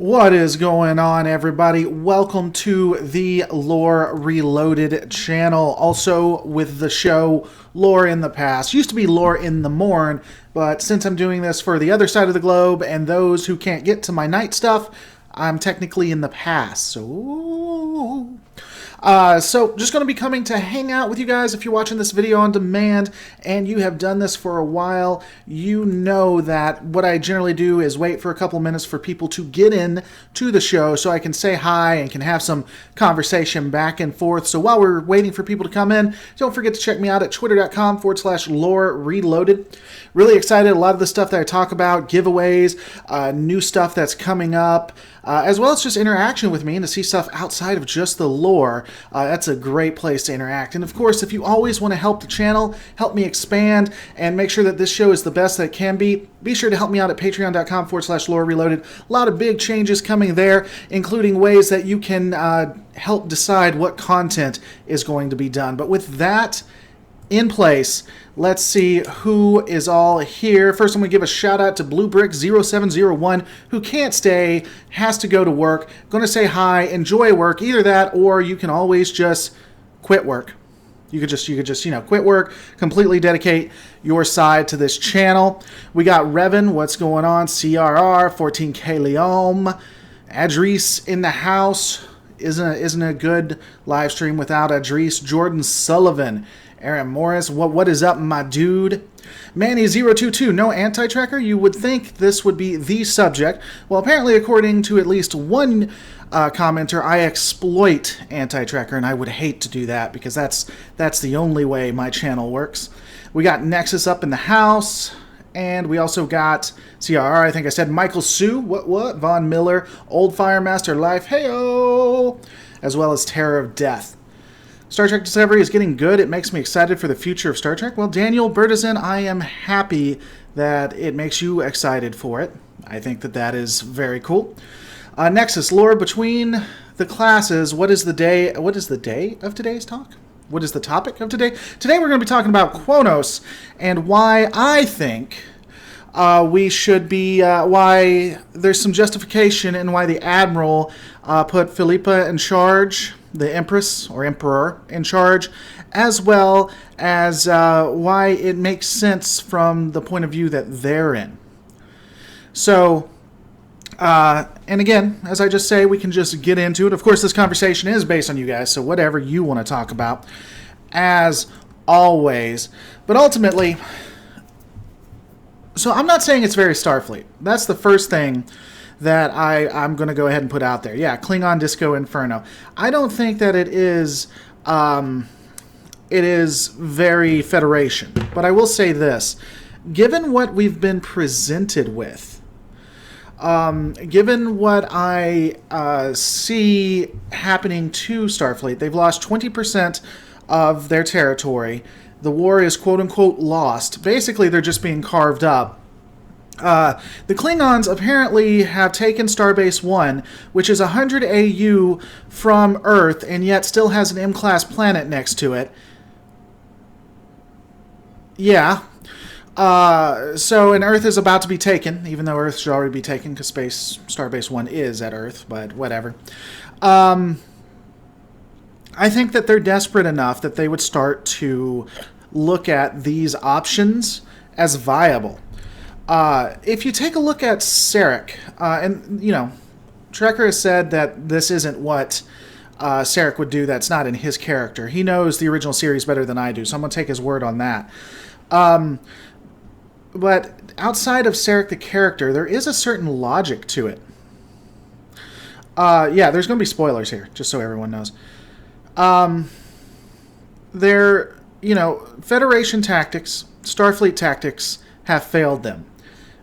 What is going on, everybody? Welcome to the Lore Reloaded channel. Also with the show Lore in the Past. Used to be Lore in the Morn, but since I'm doing this for the other side of the globe and those who can't get to my night stuff, I'm technically in the past. So just going to be coming to hang out with you guys. If you're watching this video on demand and you have done this for a while, you know that what I generally do is wait for a couple minutes for people to get in to the show so I can say hi and can have some conversation back and forth. So while we're waiting for people to come in, don't forget to check me out at twitter.com/lore reloaded. Really excited. A lot of the stuff that I talk about, giveaways, new stuff that's coming up, as well as just interaction with me and to see stuff outside of just the lore. That's a great place to interact. And of course, if you always want to help the channel, help me expand, and make sure that this show is the best that it can be sure to help me out at patreon.com/lore reloaded. A lot of big changes coming there, including ways that you can help decide what content is going to be done. But with that in place, let's see who is all here. First, I'm going to give a shout out to BlueBrick0701, who can't stay, has to go to work. Going to say hi, enjoy work, either that, or you can always just quit work. You could just quit work, completely dedicate your side to this channel. We got Revan, what's going on? CRR, 14K Leom, Adris in the house. Isn't a good live stream without Adris. Jordan Sullivan, Aaron Morris, what is up, my dude? Manny022, no anti-tracker? You would think this would be the subject. Well, apparently, according to at least one commenter, I exploit anti-tracker, and I would hate to do that because that's the only way my channel works. We got Nexus up in the house, and we also got CRR, I think I said Michael Sue, what? Von Miller, Old Firemaster Life, heyo, as well as Terror of Death. Star Trek Discovery is getting good. It makes me excited for the future of Star Trek. Well, Daniel Bertizan, I am happy that it makes you excited for it. I think that is very cool. Nexus, lore between the classes. What is the day of today's talk? What is the topic of today? Today we're going to be talking about Qo'nos and why I think we should be, why there's some justification and why the Admiral put Philippa in charge, the Empress or Emperor in charge, as well as why it makes sense from the point of view that they're in. So, and again, as I just say, we can just get into it. Of course, this conversation is based on you guys, so whatever you want to talk about, as always. But ultimately, so I'm not saying it's very Starfleet. That's the first thing that I'm going to go ahead and put out there. Yeah, Klingon Disco Inferno. I don't think that it is very Federation. But I will say this. Given what we've been presented with, given what I see happening to Starfleet, they've lost 20% of their territory. The war is quote-unquote lost. Basically, they're just being carved up. The Klingons apparently have taken Starbase 1, which is 100 AU from Earth, and yet still has an M-class planet next to it. Yeah. So, and Earth is about to be taken, even though Earth should already be taken, because Starbase 1 is at Earth, but whatever. I think that they're desperate enough that they would start to look at these options as viable. If you take a look at Sarek, and, you know, Trekker has said that this isn't what Sarek would do. That's not in his character. He knows the original series better than I do, so I'm going to take his word on that. But outside of Sarek the character, there is a certain logic to it. Yeah, there's going to be spoilers here, just so everyone knows. Federation tactics, Starfleet tactics have failed them.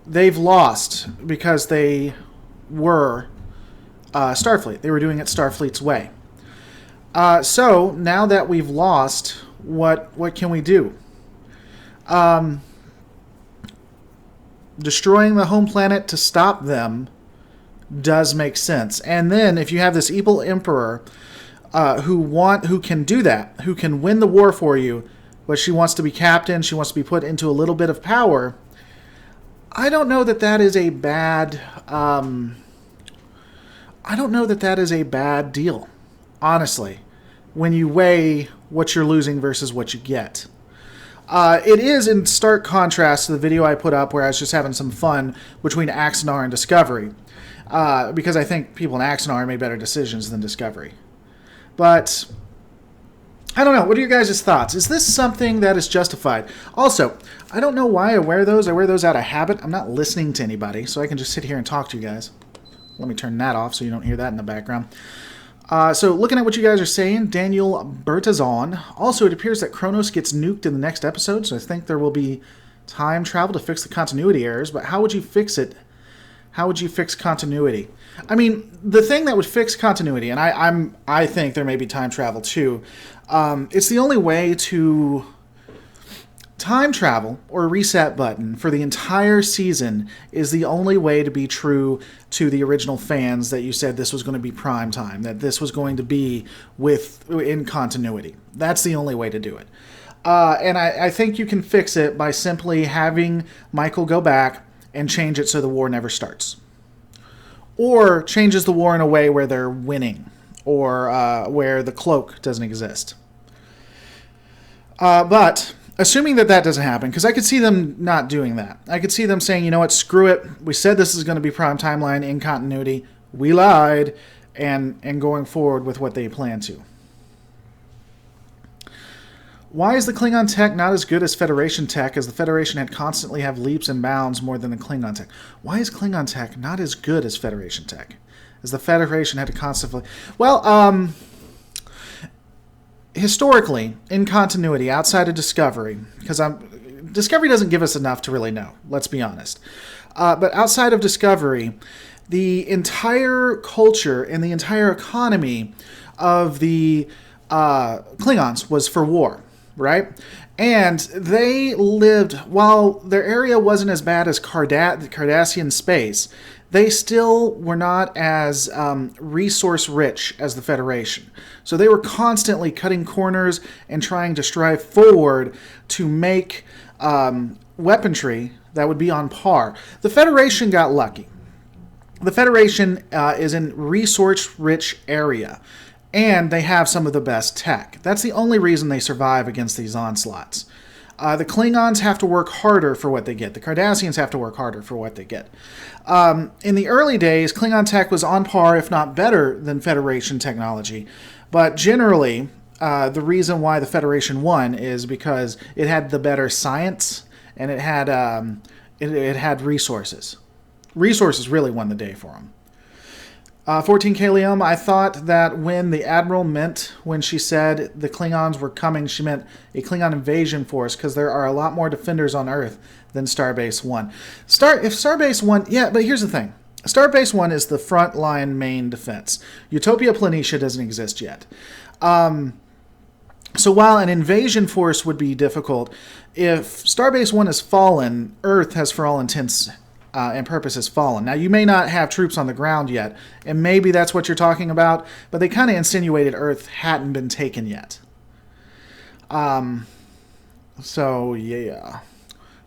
They've lost because they were Starfleet. They were doing it Starfleet's way. So now that we've lost, what can we do? Destroying the home planet to stop them does make sense. And then if you have this evil emperor who can do that, who can win the war for you, but she wants to be captain, she wants to be put into a little bit of power, I don't know that that is a bad I don't know that that is a bad deal, honestly, when you weigh what you're losing versus what you get. It is in stark contrast to the video I put up where I was just having some fun between Axanar and Discovery, because I think people in Axanar made better decisions than Discovery. But I don't know. What are your guys' thoughts? Is this something that is justified? Also, I don't know why I wear those. I wear those out of habit. I'm not listening to anybody, so I can just sit here and talk to you guys. Let me turn that off so you don't hear that in the background. So looking at what you guys are saying, Daniel Bertazon. Also, it appears that Qo'nos gets nuked in the next episode, so I think there will be time travel to fix the continuity errors. But how would you fix it? How would you fix continuity? I mean, the thing that would fix continuity, and I think there may be time travel too. It's the only way to time travel or reset button for the entire season is the only way to be true to the original fans that you said this was going to be prime time, that this was going to be in continuity. That's the only way to do it. And I think you can fix it by simply having Michael go back and change it so the war never starts. Or changes the war in a way where they're winning, or where the cloak doesn't exist. But assuming that that doesn't happen, because I could see them not doing that. I could see them saying, you know what, screw it. We said this is going to be prime timeline in continuity. We lied, and going forward with what they plan to. Why is the Klingon tech not as good as Federation tech, as the Federation had constantly have leaps and bounds more than the Klingon tech? Why is Klingon tech not as good as Federation tech, as the Federation had to constantly... Well, historically, in continuity, outside of Discovery, because Discovery doesn't give us enough to really know, let's be honest. But outside of Discovery, the entire culture and the entire economy of the Klingons was for war. Right? And they lived, while their area wasn't as bad as Cardassian space, they still were not as resource rich as the Federation. So they were constantly cutting corners and trying to strive forward to make weaponry that would be on par. The Federation got lucky. The Federation is in resource-rich area. And they have some of the best tech. That's the only reason they survive against these onslaughts. The Klingons have to work harder for what they get. The Cardassians have to work harder for what they get. In the early days, Klingon tech was on par, if not better, than Federation technology. But generally, the reason why the Federation won is because it had the better science and it had resources. Resources really won the day for them. 14 Kalium, I thought that when the Admiral meant, when she said the Klingons were coming, she meant a Klingon invasion force, because there are a lot more defenders on Earth than Starbase 1. If Starbase 1, yeah, but here's the thing. Starbase 1 is the frontline main defense. Utopia Planitia doesn't exist yet. So while an invasion force would be difficult, if Starbase 1 has fallen, Earth has, for all intents and purposes, fallen. Now, you may not have troops on the ground yet, and maybe that's what you're talking about, but they kind of insinuated Earth hadn't been taken yet. So, yeah.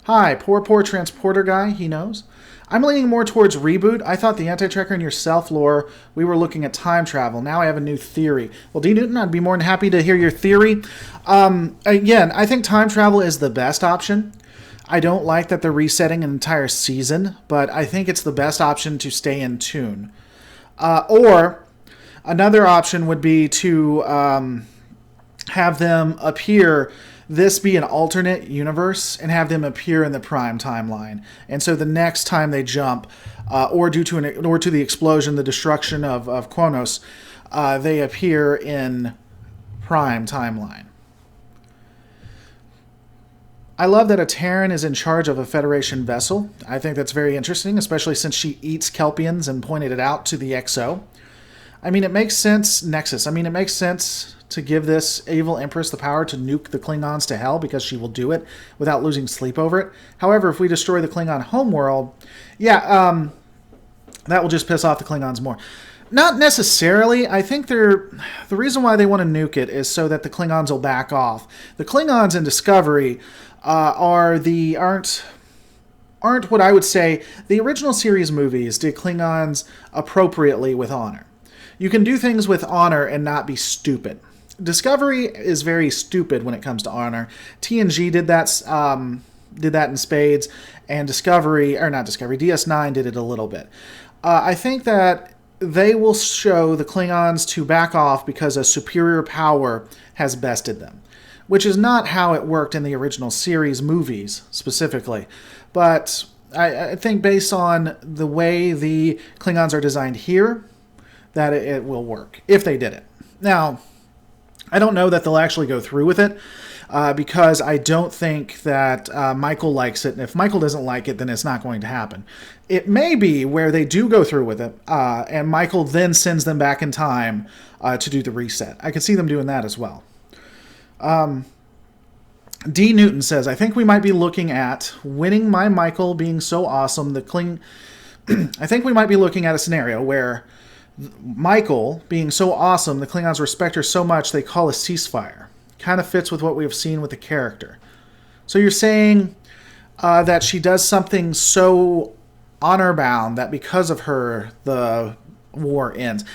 Hi, poor transporter guy, he knows. I'm leaning more towards reboot. I thought the anti-tracker and yourself lore, we were looking at time travel. Now I have a new theory. Well, D. Newton, I'd be more than happy to hear your theory. Again, I think time travel is the best option. I don't like that they're resetting an entire season, but I think it's the best option to stay in tune. Or another option would be to have them appear, this be an alternate universe, and have them appear in the prime timeline. And so the next time they jump, or due to the explosion, the destruction of Qo'nos, they appear in prime timeline. I love that a Terran is in charge of a Federation vessel. I think that's very interesting, especially since she eats Kelpians and pointed it out to the XO. I mean, it makes sense, Nexus. I mean, it makes sense to give this evil Empress the power to nuke the Klingons to hell, because she will do it without losing sleep over it. However, if we destroy the Klingon homeworld, yeah, that will just piss off the Klingons more. Not necessarily. I think the reason why they want to nuke it is so that the Klingons will back off. The Klingons in Discovery aren't what I would say. The original series movies did Klingons appropriately with honor. You can do things with honor and not be stupid. Discovery is very stupid when it comes to honor. TNG did that in spades, and DS9 did it a little bit. I think that they will show the Klingons to back off because a superior power has bested them, which is not how it worked in the original series movies specifically. But I think based on the way the Klingons are designed here, that it will work, if they did it. Now, I don't know that they'll actually go through with it, because I don't think that Michael likes it. And if Michael doesn't like it, then it's not going to happen. It may be where they do go through with it, and Michael then sends them back in time to do the reset. I could see them doing that as well. D. Newton says, I think we might be looking at winning my Michael being so awesome. I think we might be looking at a scenario where Michael being so awesome, the Klingons respect her so much they call a ceasefire. Kind of fits with what we've seen with the character. So you're saying that she does something so honor-bound that because of her, the war ends.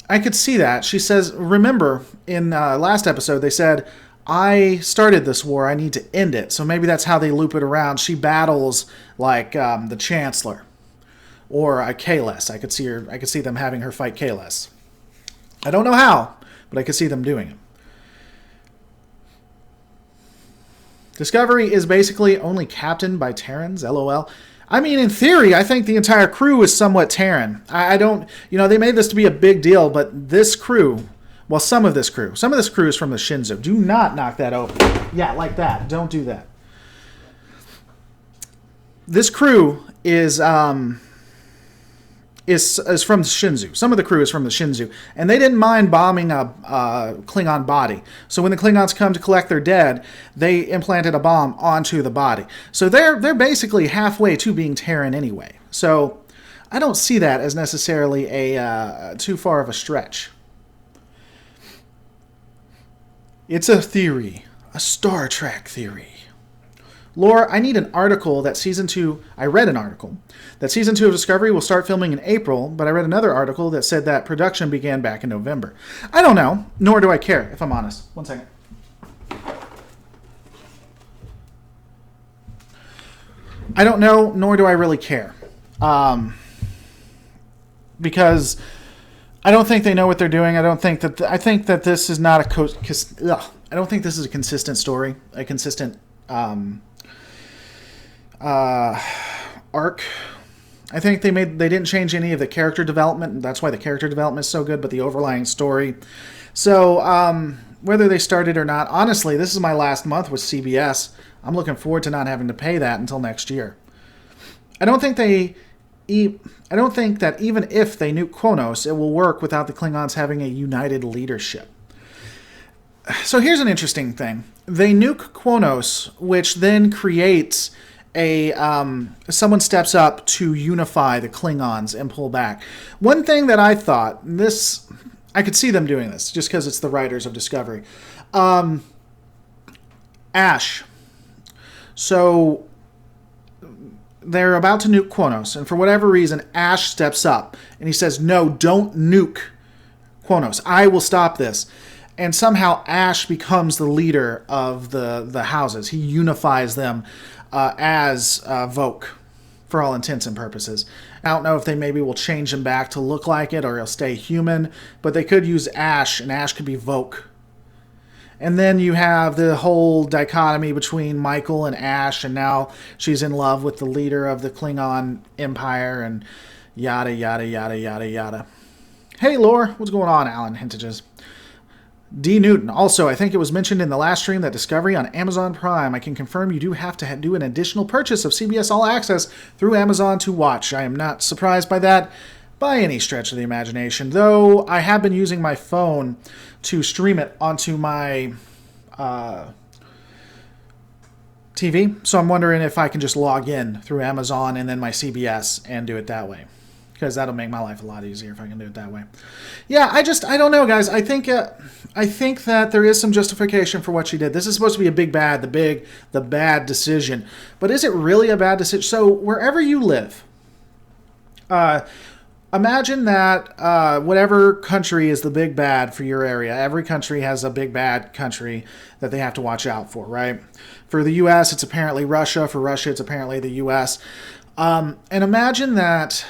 I could see that. She says, remember, in last episode, they said, I started this war, I need to end it. So maybe that's how they loop it around. She battles like the Chancellor or a Kahless. I could see them having her fight Kahless. I don't know how, but I could see them doing it. Discovery is basically only captained by Terrans, LOL. I mean, in theory, I think the entire crew is somewhat Terran. I don't, they made this to be a big deal, but this crew, well, some of this crew is from the Shinzo. Do not knock that open. Yeah, like that. Don't do that. This crew is from the Shinzo. Some of the crew is from the Shinzo, and they didn't mind bombing a Klingon body. So when the Klingons come to collect their dead, they implanted a bomb onto the body. So they're basically halfway to being Terran anyway. So I don't see that as necessarily a too far of a stretch. It's a theory, a Star Trek theory. Lore, I need an article that season 2... I read an article that season 2 of Discovery will start filming in April, but I read another article that said that production began back in November. I don't know, nor do I care, if I'm honest. One second. I don't know, nor do I really care. Because I don't think they know what they're doing. I think that this is not I don't think this is a consistent story, a consistent arc. I think they didn't change any of the character development, and that's why the character development is so good, but the overlying story. So whether they started or not, honestly, this is my last month with CBS. I'm looking forward to not having to pay that until next year. I don't think that even if they nuke Qo'nos, it will work without the Klingons having a united leadership. So here's an interesting thing. They nuke Qo'nos, which then creates someone steps up to unify the Klingons and pull back. One thing that I thought, I could see them doing this just because it's the writers of Discovery. Ash. So they're about to nuke Qo'nos, and for whatever reason, Ash steps up and he says, "No, don't nuke Qo'nos. I will stop this." And somehow Ash becomes the leader of the houses. He unifies them as Voq, for all intents and purposes. I don't know if they maybe will change him back to look like it, or he'll stay human, but they could use Ash, and Ash could be Voq. And then you have the whole dichotomy between Michael and Ash, and now she's in love with the leader of the Klingon Empire, and yada, yada, yada, yada, yada. Hey, Lore, what's going on, Alan Hintages? D. Newton. Also, I think it was mentioned in the last stream that Discovery on Amazon Prime. I can confirm you do have to do an additional purchase of CBS All Access through Amazon to watch. I am not surprised by that by any stretch of the imagination, though I have been using my phone to stream it onto my TV, so I'm wondering if I can just log in through Amazon and then my CBS and do it that way, because that'll make my life a lot easier if I can do it that way. Yeah, I don't know, guys. I think that there is some justification for what she did. This is supposed to be a big bad, the bad decision. But is it really a bad decision? So wherever you live, imagine that whatever country is the big bad for your area, every country has a big bad country that they have to watch out for, right? For the U.S., it's apparently Russia. For Russia, it's apparently the U.S. And imagine that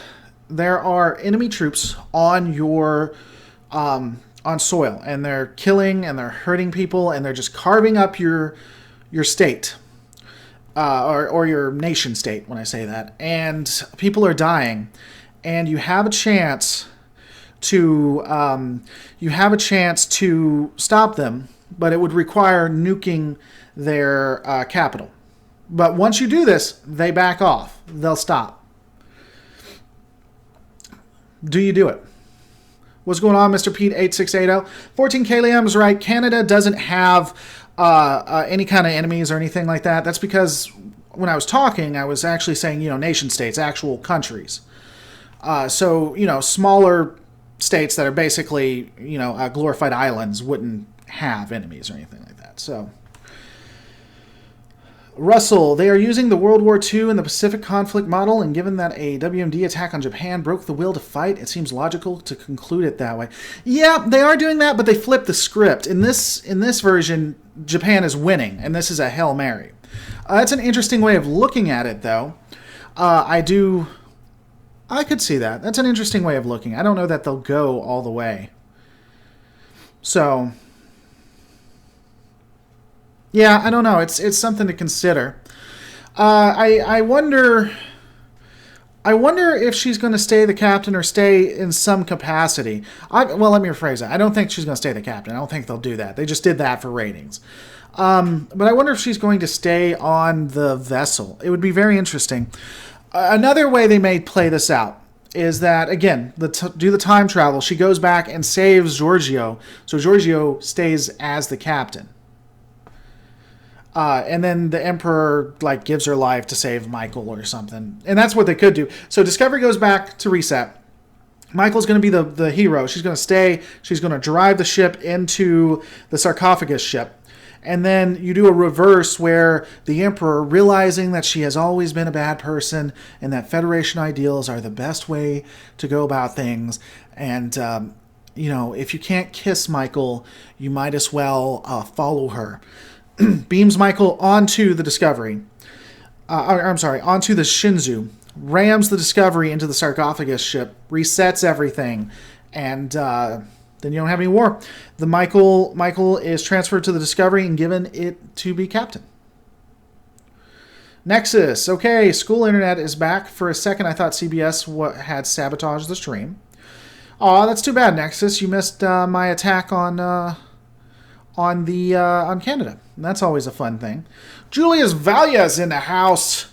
there are enemy troops on your on soil, and they're killing and they're hurting people, and they're just carving up your state. Or your nation state, when I say that, and people are dying, and you have a chance to stop them, but it would require nuking their capital. But once you do this, they back off. They'll stop. Do you do it? What's going on, Mr. Pete 8680? 14K Liam's right. Canada doesn't have any kind of enemies or anything like that. That's because when I was talking, I was actually saying, nation states, actual countries. So, smaller states that are basically, glorified islands wouldn't have enemies or anything like that. So, Russell, they are using the World War II and the Pacific conflict model, and given that a WMD attack on Japan broke the will to fight, it seems logical to conclude it that way. Yeah, they are doing that, but they flipped the script. In this version, Japan is winning, and this is a Hail Mary. That's an interesting way of looking at it, though. I could see that. That's an interesting way of looking. I don't know that they'll go all the way. So, yeah, I don't know. It's something to consider. I wonder if she's going to stay the captain or stay in some capacity. Well, let me rephrase that. I don't think she's going to stay the captain. I don't think they'll do that. They just did that for ratings. But I wonder if she's going to stay on the vessel. It would be very interesting. Another way they may play this out is that, again, do the time travel. She goes back and saves Georgiou. So Georgiou stays as the captain. And then the Emperor gives her life to save Michael or something. And that's what they could do. So Discovery goes back to reset. Michael's going to be the hero. She's going to stay. She's going to drive the ship into the sarcophagus ship. And then you do a reverse where the Emperor, realizing that she has always been a bad person and that Federation ideals are the best way to go about things. And, if you can't kiss Michael, you might as well follow her. Beams Michael onto the Discovery. Onto the Shinzu. Rams the Discovery into the sarcophagus ship. Resets everything. And then you don't have any war. The Michael is transferred to the Discovery and given it to be captain. Nexus. Okay, school internet is back. For a second, I thought CBS had sabotaged the stream. Aw, that's too bad, Nexus. You missed my attack on Canada. And that's always a fun thing. Julius Valia's in the house,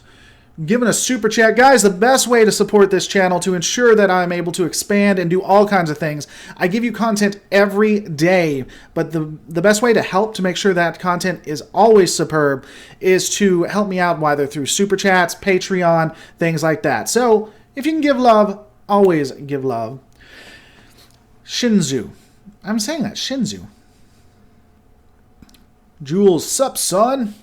giving a super chat. Guys, the best way to support this channel to ensure that I'm able to expand and do all kinds of things, I give you content every day, but the best way to help to make sure that content is always superb is to help me out, either through super chats, Patreon, things like that. So if you can give love, always give love. Shinzu. I'm saying that, Shinzu. Jules, sup, son?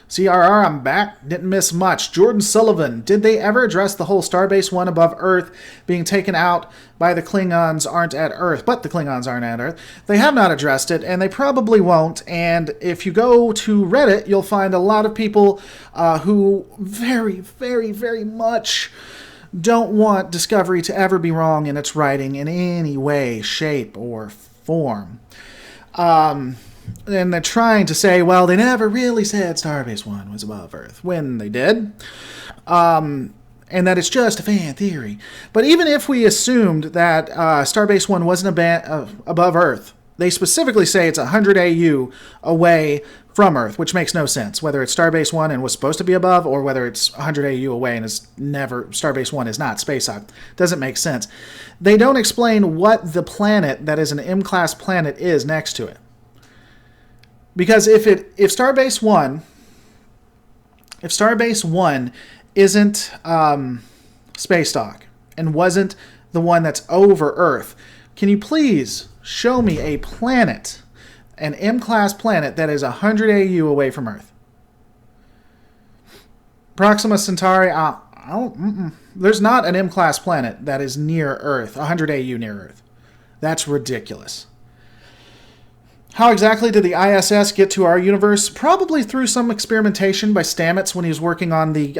CRR, I'm back. Didn't miss much. Jordan Sullivan, did they ever address the whole Starbase 1 above Earth being taken out by the Klingons aren't at Earth? But the Klingons aren't at Earth. They have not addressed it, and they probably won't. And if you go to Reddit, you'll find a lot of people who very, very, very much don't want Discovery to ever be wrong in its writing in any way, shape, or form. And they're trying to say, well, they never really said Starbase 1 was above Earth, when they did. And that it's just a fan theory. But even if we assumed that Starbase 1 wasn't above Earth, they specifically say it's 100 AU away from Earth, which makes no sense. Whether it's Starbase 1 and was supposed to be above, or whether it's 100 AU away and is never, Starbase 1 is not Space Hawk. Doesn't make sense. They don't explain what the planet that is an M-class planet is next to it. Because if Starbase 1 isn't Space Dock and wasn't the one that's over Earth, can you please show me a planet, an M-class planet that is 100 AU away from Earth? Proxima Centauri, There's not an M-class planet that is near Earth, 100 AU near Earth. That's ridiculous. How exactly did the ISS get to our universe? Probably through some experimentation by Stamets when he was working on the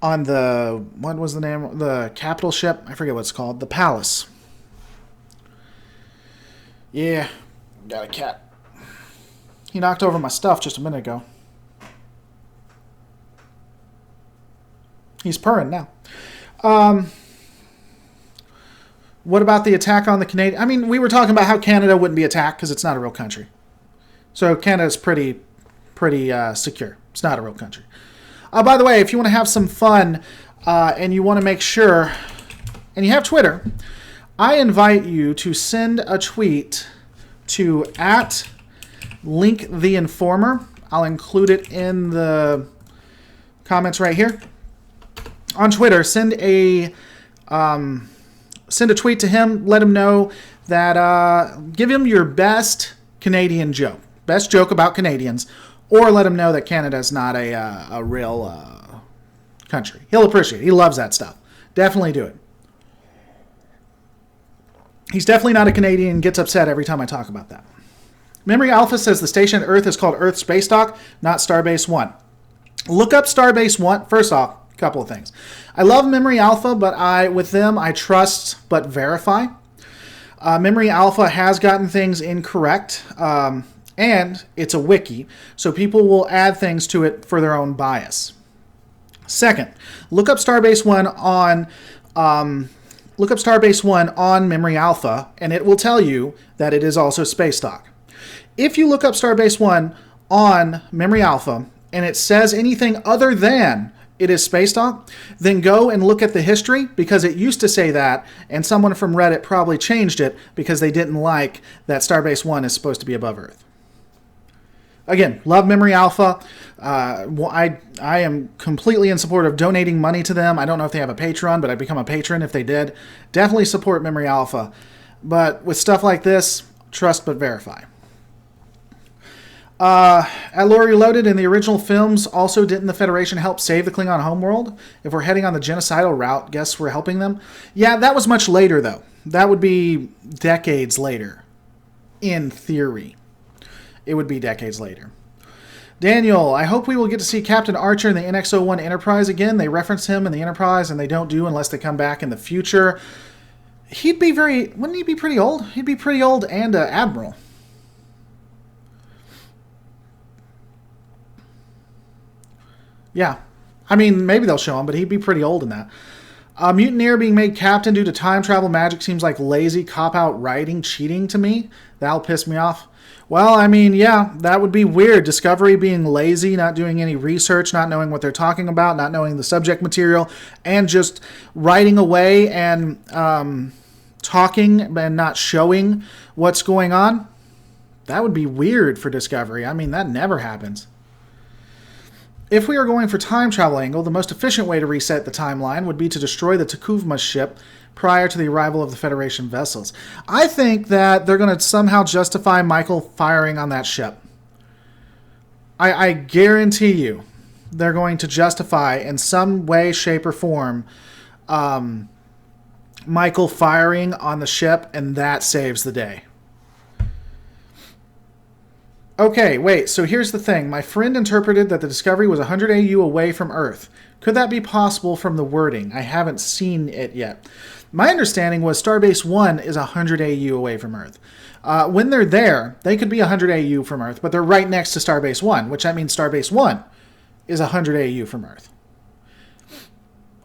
what was the name? The capital ship? I forget what it's called. The Palace. Yeah, got a cat. He knocked over my stuff just a minute ago. He's purring now. What about the attack on the Canadian? I mean, we were talking about how Canada wouldn't be attacked because it's not a real country. So Canada's pretty secure. It's not a real country. By the way, if you want to have some fun and you want to make sure, and you have Twitter, I invite you to send a tweet to @LinkTheInformer. I'll include it in the comments right here. On Twitter, send a tweet to him. Let him know that, give him your best Canadian joke. Best joke about Canadians. Or let him know that Canada is not a real country. He'll appreciate it. He loves that stuff. Definitely do it. He's definitely not a Canadian and gets upset every time I talk about that. Memory Alpha says the station at Earth is called Earth Space Dock, not Starbase 1. Look up Starbase 1. First off, a couple of things. I love Memory Alpha, but with them I trust but verify. Memory Alpha has gotten things incorrect, and it's a wiki, so people will add things to it for their own bias. Second, look up Starbase 1 on Memory Alpha, and it will tell you that it is also Space Dock. If you look up Starbase 1 on Memory Alpha, and it says anything other than it is Space Dock, then go and look at the history, because it used to say that, and someone from Reddit probably changed it because they didn't like that Starbase 1 is supposed to be above Earth. Again, love Memory Alpha. I am completely in support of donating money to them. I don't know if they have a Patreon, but I'd become a patron if they did. Definitely support Memory Alpha. But with stuff like this, trust but verify. At Lore Reloaded, in the original films, also didn't the Federation help save the Klingon homeworld? If we're heading on the genocidal route, guess we're helping them? Yeah, that was much later, though. That would be decades later. In theory. It would be decades later. Daniel, I hope we will get to see Captain Archer in the NX-01 Enterprise again. They reference him in the Enterprise, and they don't do unless they come back in the future. Wouldn't he be pretty old? He'd be pretty old and Admiral. Yeah. I mean, maybe they'll show him, but he'd be pretty old in that. Mutineer being made captain due to time travel magic seems like lazy, cop-out writing, cheating to me. That'll piss me off. Well, I mean, yeah, that would be weird. Discovery being lazy, not doing any research, not knowing what they're talking about, not knowing the subject material, and just writing away and talking and not showing what's going on. That would be weird for Discovery. I mean, that never happens. If we are going for time travel angle, the most efficient way to reset the timeline would be to destroy the Takuvma ship prior to the arrival of the Federation vessels. I think that they're going to somehow justify Michael firing on that ship. I guarantee you they're going to justify in some way, shape, or form Michael firing on the ship, and that saves the day. Okay, wait, so here's the thing. My friend interpreted that the Discovery was 100 AU away from Earth. Could that be possible from the wording? I haven't seen it yet. My understanding was Starbase 1 is 100 AU away from Earth. When they're there, they could be 100 AU from Earth, but they're right next to Starbase 1, which that means Starbase 1 is 100 AU from Earth.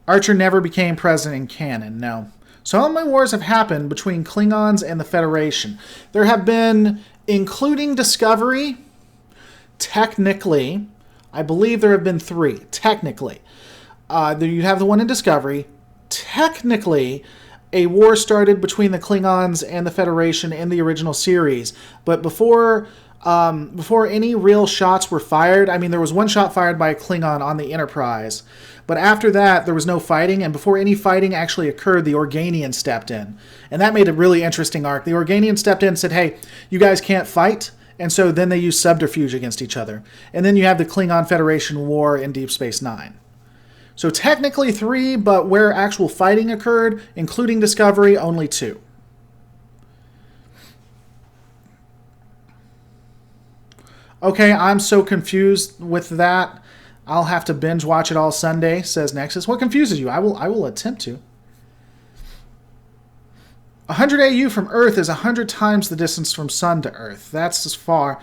Archer never became president in canon, no. So how many wars have happened between Klingons and the Federation? There have been, including Discovery, technically, I believe there have been 3, technically. You have the one in Discovery. Technically, a war started between the Klingons and the Federation in the original series. But before any real shots were fired, I mean, there was one shot fired by a Klingon on the Enterprise. But after that, there was no fighting. And before any fighting actually occurred, the Organians stepped in. And that made a really interesting arc. The Organians stepped in and said, hey, you guys can't fight. And so then they used subterfuge against each other. And then you have the Klingon Federation War in Deep Space Nine. So technically 3, but where actual fighting occurred, including Discovery, only 2. Okay, I'm so confused with that. I'll have to binge watch it all Sunday, says Nexus. What confuses you? I will attempt to. 100 AU from Earth is 100 times the distance from Sun to Earth. That's as far.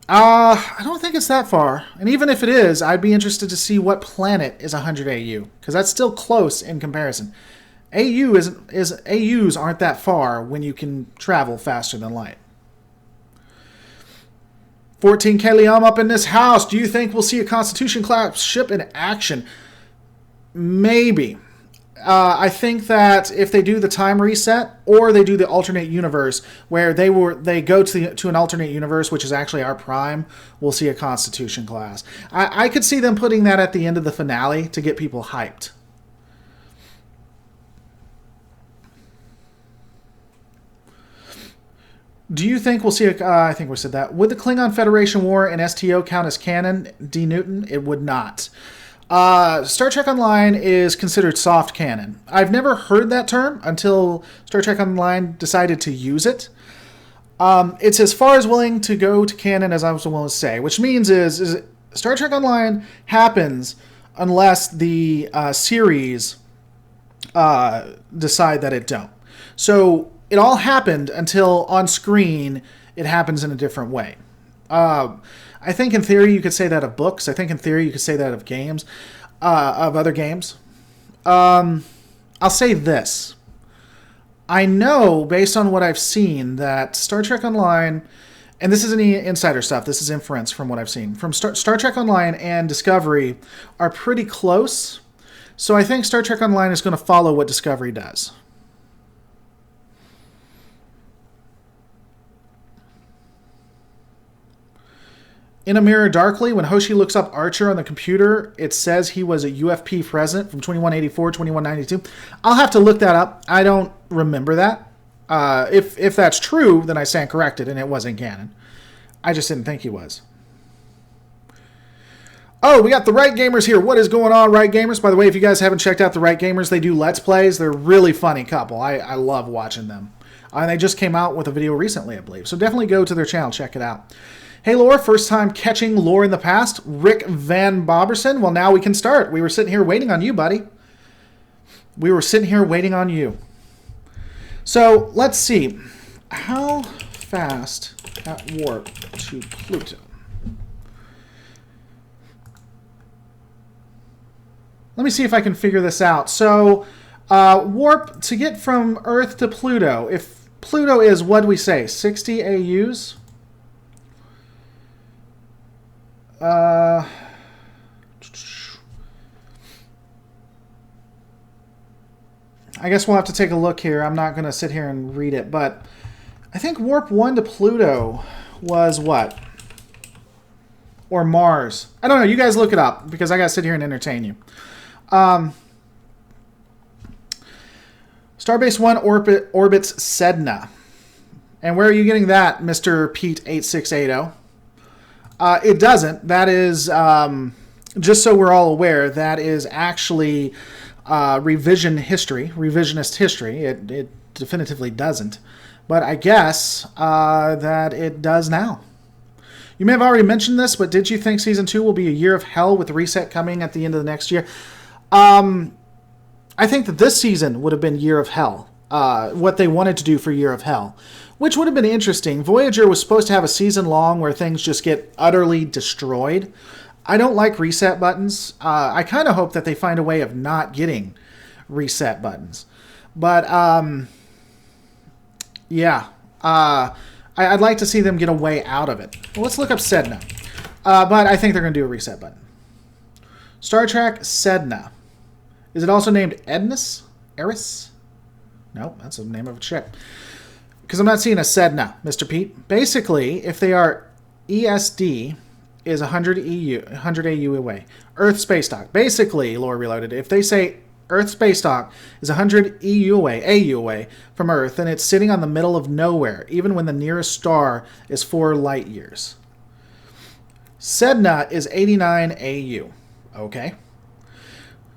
I don't think it's that far. And even if it is, I'd be interested to see what planet is 100 AU, because that's still close in comparison. AUs aren't that far when you can travel faster than light. 14 Kelium up in this house. Do you think we'll see a Constitution-class ship in action? Maybe. I think that if they do the time reset, or they do the alternate universe, where they go to an alternate universe, which is actually our prime, we'll see a Constitution class. I could see them putting that at the end of the finale to get people hyped. Do you think we'll see a... I think we said that. Would the Klingon Federation War and STO count as canon? D. Newton? It would not. Star Trek Online is considered soft canon. I've never heard that term until Star Trek Online decided to use it. It's as far as willing to go to canon as I was willing to say, which means is Star Trek Online happens unless the series decide that it don't. So it all happened until on screen it happens in a different way. I think in theory you could say that of books. I think in theory you could say that of games, of other games. I'll say this. I know, based on what I've seen, that Star Trek Online, and this isn't any insider stuff, this is inference from what I've seen, from Star Trek Online and Discovery are pretty close. So I think Star Trek Online is going to follow what Discovery does. In a Mirror Darkly, when Hoshi looks up Archer on the computer, it says he was a UFP president from 2184, 2192. I'll have to look that up. I don't remember that. If that's true, then I stand corrected, and it wasn't canon. I just didn't think he was. Oh, we got the Right Gamers here. What is going on, Right Gamers? By the way, if you guys haven't checked out the Right Gamers, they do Let's Plays. They're a really funny couple. I love watching them. And they just came out with a video recently, I believe. So definitely go to their channel, check it out. Hey, Lore, first time catching Lore in the past. Rick Van Boberson. Well, now we can start. We were sitting here waiting on you, buddy. We were sitting here waiting on you. So, let's see. How fast at warp to Pluto? Let me see if I can figure this out. So, warp to get from Earth to Pluto. If Pluto is, what do we say, 60 AUs? I guess we'll have to take a look here. I'm not going to sit here and read it, but I think Warp 1 to Pluto was what? Or Mars. I don't know. You guys look it up, because I got to sit here and entertain you. Starbase 1 orbits Sedna. And where are you getting that, Mr. Pete 8680? It doesn't. That is, just so we're all aware, that is actually revisionist history. It definitively doesn't. But I guess that it does now. You may have already mentioned this, but did you think Season 2 will be a year of hell with the reset coming at the end of the next year? I think that this season would have been Year of Hell. What they wanted to do for Year of Hell. Which would have been interesting. Voyager was supposed to have a season long where things just get utterly destroyed. I don't like reset buttons. I kind of hope that they find a way of not getting reset buttons. But, yeah. I'd like to see them get a way out of it. Well, let's look up Sedna. But I think they're going to do a reset button. Star Trek Sedna. Is it also named Ednus? Eris? No, that's the name of a ship. Because I'm not seeing a Sedna, Mr. Pete. Basically, if they are ESD, is 100 AU away. Earth Space Dock. Basically, Lore Reloaded, if they say Earth Space Dock is 100 AU away from Earth, then it's sitting on the middle of nowhere, even when the nearest star is 4 light years. Sedna is 89 AU. Okay.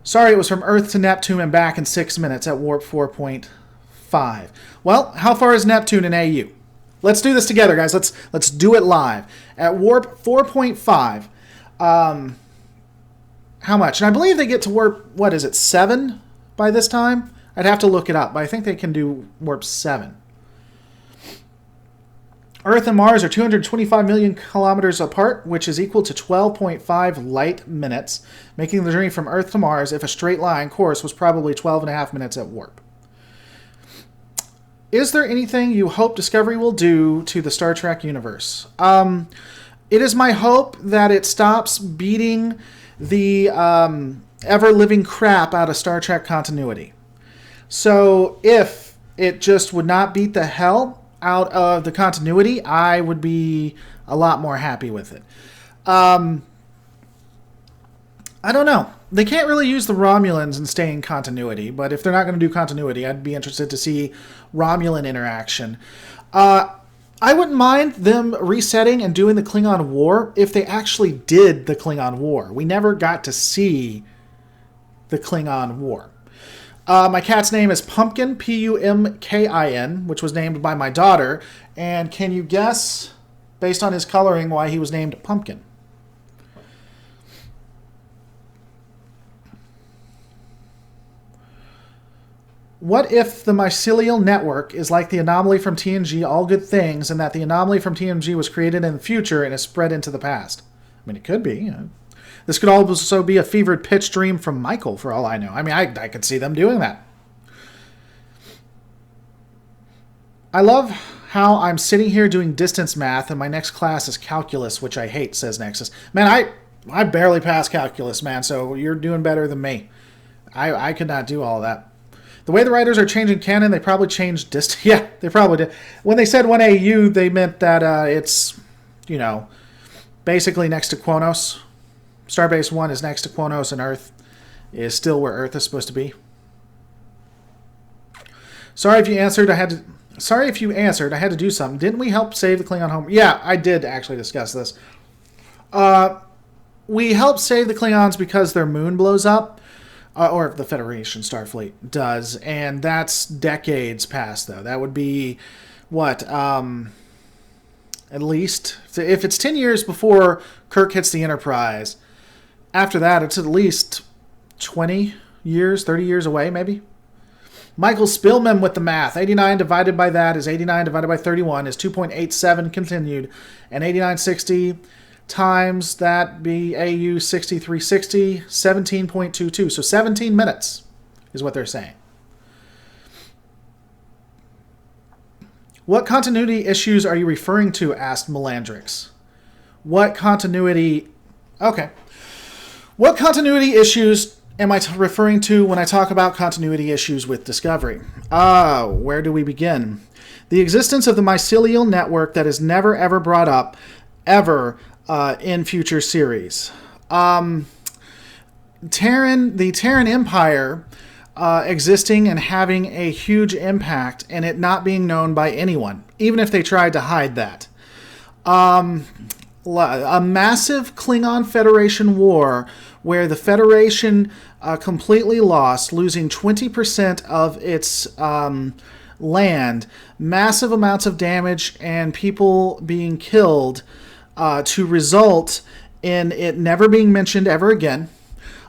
Sorry, it was from Earth to Neptune and back in 6 minutes at warp 4.5. Well, how far is Neptune in AU? Let's do this together, guys. Let's do it live. At warp 4.5, how much? And I believe they get to warp, what is it, 7 by this time? I'd have to look it up, but I think they can do warp 7. Earth and Mars are 225 million kilometers apart, which is equal to 12.5 light minutes, making the journey from Earth to Mars, if a straight line course, was probably 12.5 minutes at warp. Is there anything you hope Discovery will do to the Star Trek universe? It is my hope that it stops beating the ever-living crap out of Star Trek continuity. So if it just would not beat the hell out of the continuity, I would be a lot more happy with it. I don't know. They can't really use the Romulans and stay in continuity, but if they're not going to do continuity, I'd be interested to see Romulan interaction. I wouldn't mind them resetting and doing the Klingon War if they actually did the Klingon War. We never got to see the Klingon War. My cat's name is Pumpkin, P-U-M-K-I-N, which was named by my daughter. And can you guess, based on his coloring, why he was named Pumpkin? What if the mycelial network is like the anomaly from TNG, all good things, and that the anomaly from TNG was created in the future and is spread into the past? I mean, it could be, you know. This could also be a fevered pitch dream from Michael, for all I know. I mean, I could see them doing that. I love how I'm sitting here doing distance math, and my next class is calculus, which I hate, says Nexus. Man, I barely passed calculus, man, so you're doing better than me. I could not do all that. The way the writers are changing canon, they probably changed distance. Yeah, they probably did. When they said 1AU, they meant that it's, you know, basically next to Qo'nos. Starbase 1 is next to Qo'nos, and Earth is still where Earth is supposed to be. Sorry if you answered. I had to do something. Didn't we help save the Klingon home? Yeah, I did actually discuss this. We helped save the Klingons because their moon blows up, or the Federation Starfleet does, and that's decades past, though. That would be, what, at least, if it's 10 years before Kirk hits the Enterprise, after that, it's at least 20 years, 30 years away, maybe. Michael Spillman with the math. 89 divided by that is 89 divided by 31 is 2.87 continued. And 8960 times that be AU 6360, 17.22. So 17 minutes is what they're saying. What continuity issues are you referring to? Asked Melandrix. What continuity... Okay. What continuity issues am I referring to when I talk about continuity issues with Discovery? Where do we begin? The existence of the mycelial network that is never ever brought up ever in future series. The Terran Empire existing and having a huge impact and it not being known by anyone, even if they tried to hide that. A massive Klingon Federation war where the Federation completely lost, losing 20% of its land, massive amounts of damage, and people being killed to result in it never being mentioned ever again.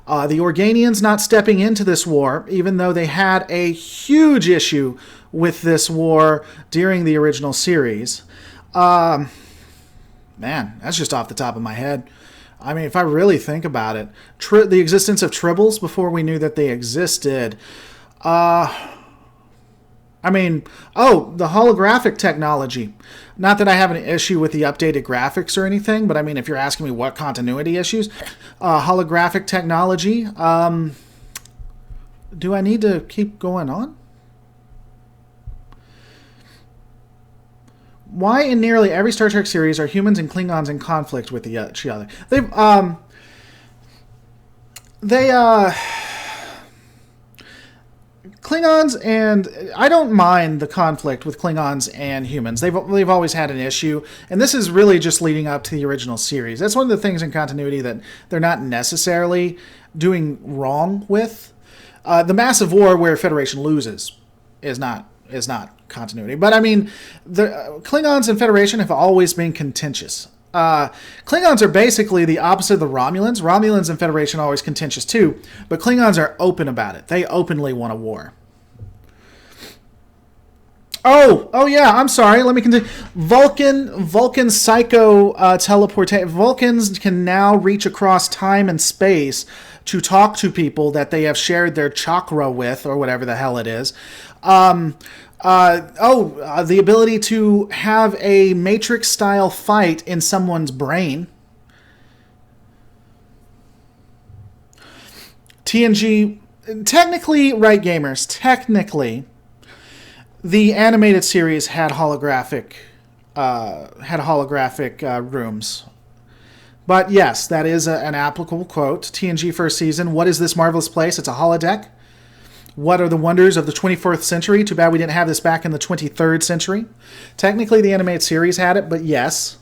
The Organians not stepping into this war, even though they had a huge issue with this war during the original series. Man, that's just off the top of my head. I mean, if I really think about it, the existence of tribbles before we knew that they existed. I mean, the holographic technology. Not that I have an issue with the updated graphics or anything, but I mean, if you're asking me what continuity issues, holographic technology, do I need to keep going on? Why in nearly every Star Trek series are humans and Klingons in conflict with each other? Klingons, and I don't mind the conflict with Klingons and humans. They've always had an issue, and this is really just leading up to the original series. That's one of the things in continuity that they're not necessarily doing wrong with. The massive war where Federation loses is not continuity. But I mean, the Klingons and Federation have always been contentious. Klingons are basically the opposite of the Romulans. Romulans and Federation are always contentious too, but Klingons are open about it. They openly want a war. Oh yeah, I'm sorry. Let me continue. Vulcan psycho teleportation. Vulcans can now reach across time and space to talk to people that they have shared their chakra with, or whatever the hell it is. The ability to have a Matrix-style fight in someone's brain. TNG, technically, right, gamers, technically, the animated series had holographic rooms. But yes, that is an applicable quote. TNG first season, what is this marvelous place? It's a holodeck. What are the wonders of the 24th century? Too bad we didn't have this back in the 23rd century. Technically, the animated series had it, but yes.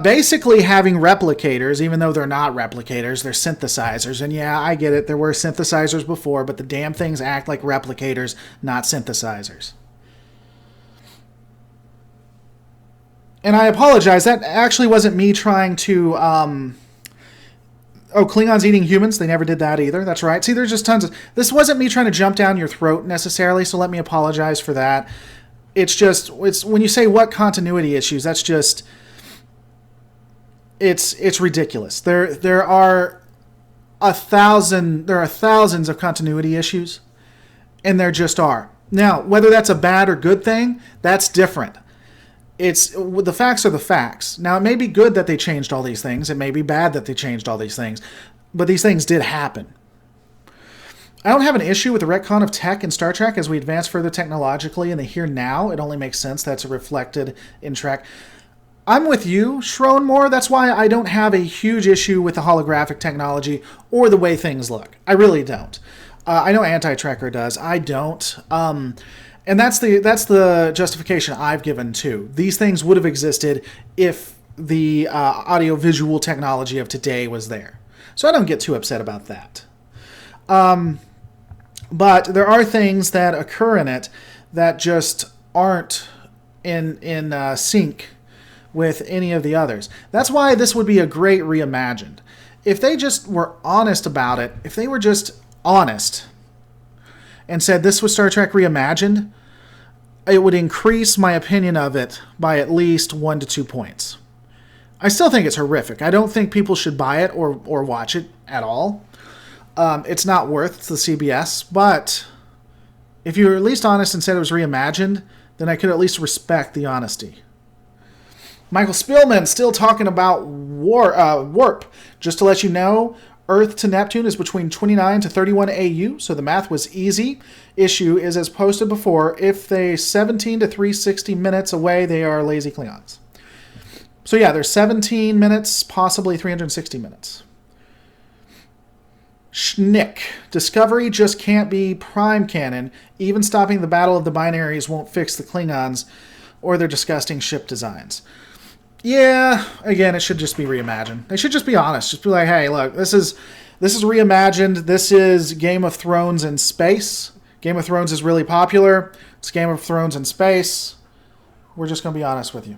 Basically having replicators, even though they're not replicators, they're synthesizers. And yeah, I get it. There were synthesizers before, but the damn things act like replicators, not synthesizers. And I apologize. That actually wasn't me trying to... Oh, Klingons eating humans? They never did that either. That's right. See, there's just tons of... This wasn't me trying to jump down your throat necessarily, so let me apologize for that. It's just... when you say what continuity issues, that's just... It's ridiculous. There are thousands of continuity issues, and there just are. Now, whether that's a bad or good thing, that's different. The facts are the facts. Now, it may be good that they changed all these things. It may be bad that they changed all these things. But these things did happen. I don't have an issue with the retcon of tech in Star Trek as we advance further technologically in the here now. It only makes sense that's reflected in Trek. I'm with you, Schroenmore. That's why I don't have a huge issue with the holographic technology or the way things look. I really don't. I know Anti-Trekker does. I don't. And that's the justification I've given too. These things would have existed if the audio-visual technology of today was there. So I don't get too upset about that. But there are things that occur in it that just aren't in sync with any of the others. That's why this would be a great reimagined. If they just were honest about it, if they were just honest and said this was Star Trek reimagined, it would increase my opinion of it by at least 1 to 2 points. I still think it's horrific. I don't think people should buy it or watch it at all. It's not worth the CBS, but if you were at least honest and said it was reimagined, then I could at least respect the honesty. Michael Spielman still talking about warp. Just to let you know, Earth to Neptune is between 29 to 31 AU, so the math was easy. Issue is, as posted before, if they 17 to 360 minutes away, they are lazy Klingons. So yeah, there's 17 minutes, possibly 360 minutes. Schnick. Discovery just can't be prime canon. Even stopping the Battle of the Binaries won't fix the Klingons or their disgusting ship designs. Yeah, again, it should just be reimagined. They should just be honest. Just be like, hey, look, this is reimagined. This is Game of Thrones in space. Game of Thrones is really popular. It's Game of Thrones in space. We're just going to be honest with you.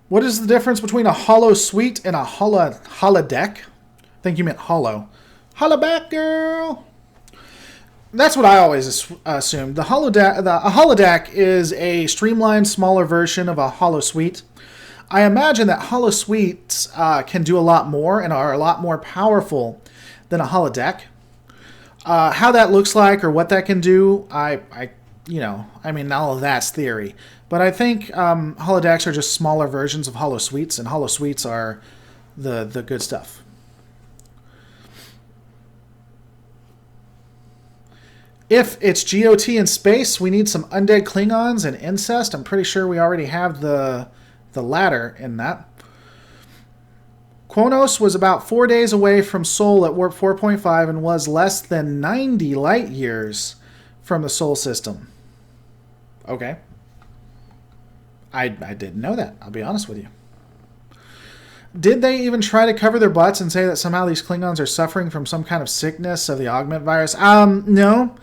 What is the difference between a hollow suite and a holodeck? I think you meant hollow. Holla back, girl! That's what I always assumed. A holodeck is a streamlined, smaller version of a holosuite. I imagine that holosuites can do a lot more and are a lot more powerful than a holodeck. How that looks like or what that can do, I mean, all of that's theory. But I think holodecks are just smaller versions of holosuites, and holosuites are the good stuff. If it's GOT in space, we need some undead Klingons and incest. I'm pretty sure we already have the the latter in that. Qo'nos was about 4 days away from Sol at warp 4.5 and was less than 90 light years from the Sol system. Okay. I didn't know that, I'll be honest with you. Did they even try to cover their butts and say that somehow these Klingons are suffering from some kind of sickness of the augment virus? No.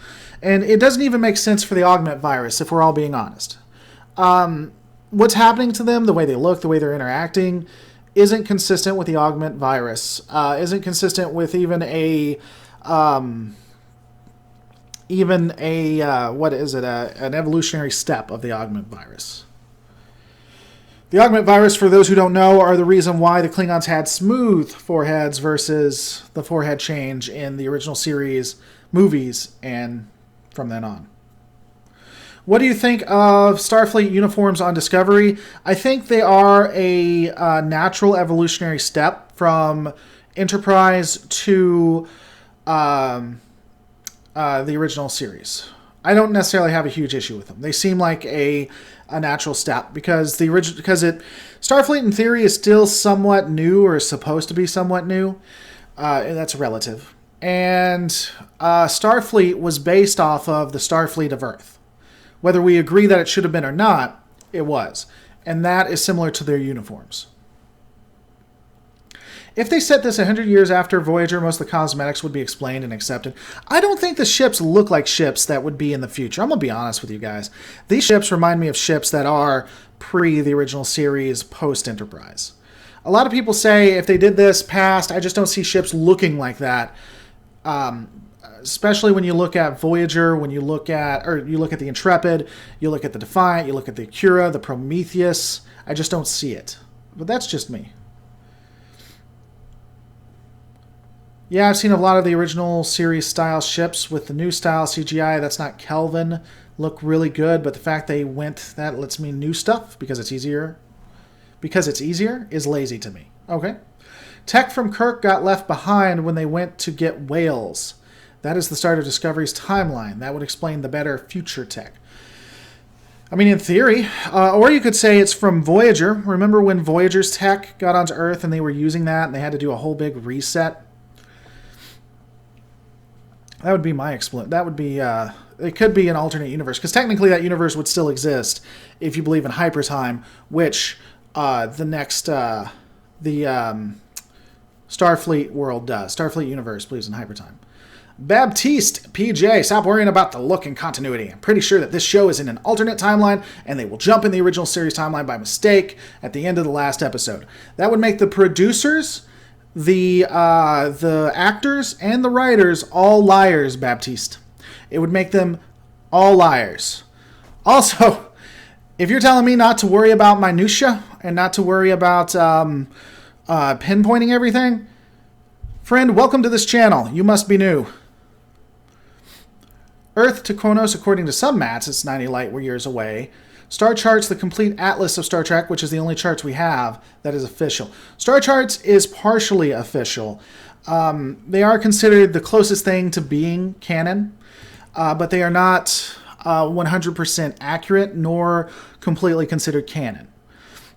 And it doesn't even make sense for the augment virus, if we're all being honest. What's happening to them, the way they look, the way they're interacting, isn't consistent with the augment virus. Isn't consistent with even a what is it? An evolutionary step of the augment virus. The augment virus, for those who don't know, are the reason why the Klingons had smooth foreheads versus the forehead change in the original series movies and from then on. What do you think of Starfleet uniforms on Discovery? I think they are a natural evolutionary step from Enterprise to the original series. I don't necessarily have a huge issue with them. They seem like a natural step because Starfleet in theory is still somewhat new, or is supposed to be somewhat new. That's relative. And Starfleet was based off of the Starfleet of Earth. Whether we agree that it should have been or not, it was. And that is similar to their uniforms. If they set this 100 years after Voyager, most of the cosmetics would be explained and accepted. I don't think the ships look like ships that would be in the future. I'm going to be honest with you guys. These ships remind me of ships that are pre the original series, post-Enterprise. A lot of people say if they did this past, I just don't see ships looking like that. Especially when you look at Voyager, when you look at the Intrepid, you look at the Defiant, you look at the Akira, the Prometheus. I just don't see it. But that's just me. Yeah, I've seen a lot of the original series style ships with the new style CGI. That's not Kelvin. Look really good, but the fact they went that lets me new stuff because it's easier. Because it's easier is lazy to me. Okay. Tech from Kirk got left behind when they went to get whales. That is the start of Discovery's timeline. That would explain the better future tech. I mean, in theory. Or you could say it's from Voyager. Remember when Voyager's tech got onto Earth and they were using that and they had to do a whole big reset? That would be my explanation. That would be, it could be an alternate universe, because technically that universe would still exist if you believe in hypertime, which the Starfleet world does. Starfleet universe believes in hypertime. Baptiste, PJ, stop worrying about the look and continuity. I'm pretty sure that this show is in an alternate timeline, and they will jump in the original series timeline by mistake at the end of the last episode. That would make the producers, the actors, and the writers all liars, Baptiste. It would make them all liars. Also, if you're telling me not to worry about minutia and not to worry about pinpointing everything, friend, welcome to this channel. You must be new. Earth to Qo'nos, according to some mats, it's 90 light years away. Star Charts, the complete atlas of Star Trek, which is the only charts we have that is official. Star Charts is partially official. They are considered the closest thing to being canon, but they are not 100% accurate nor completely considered canon.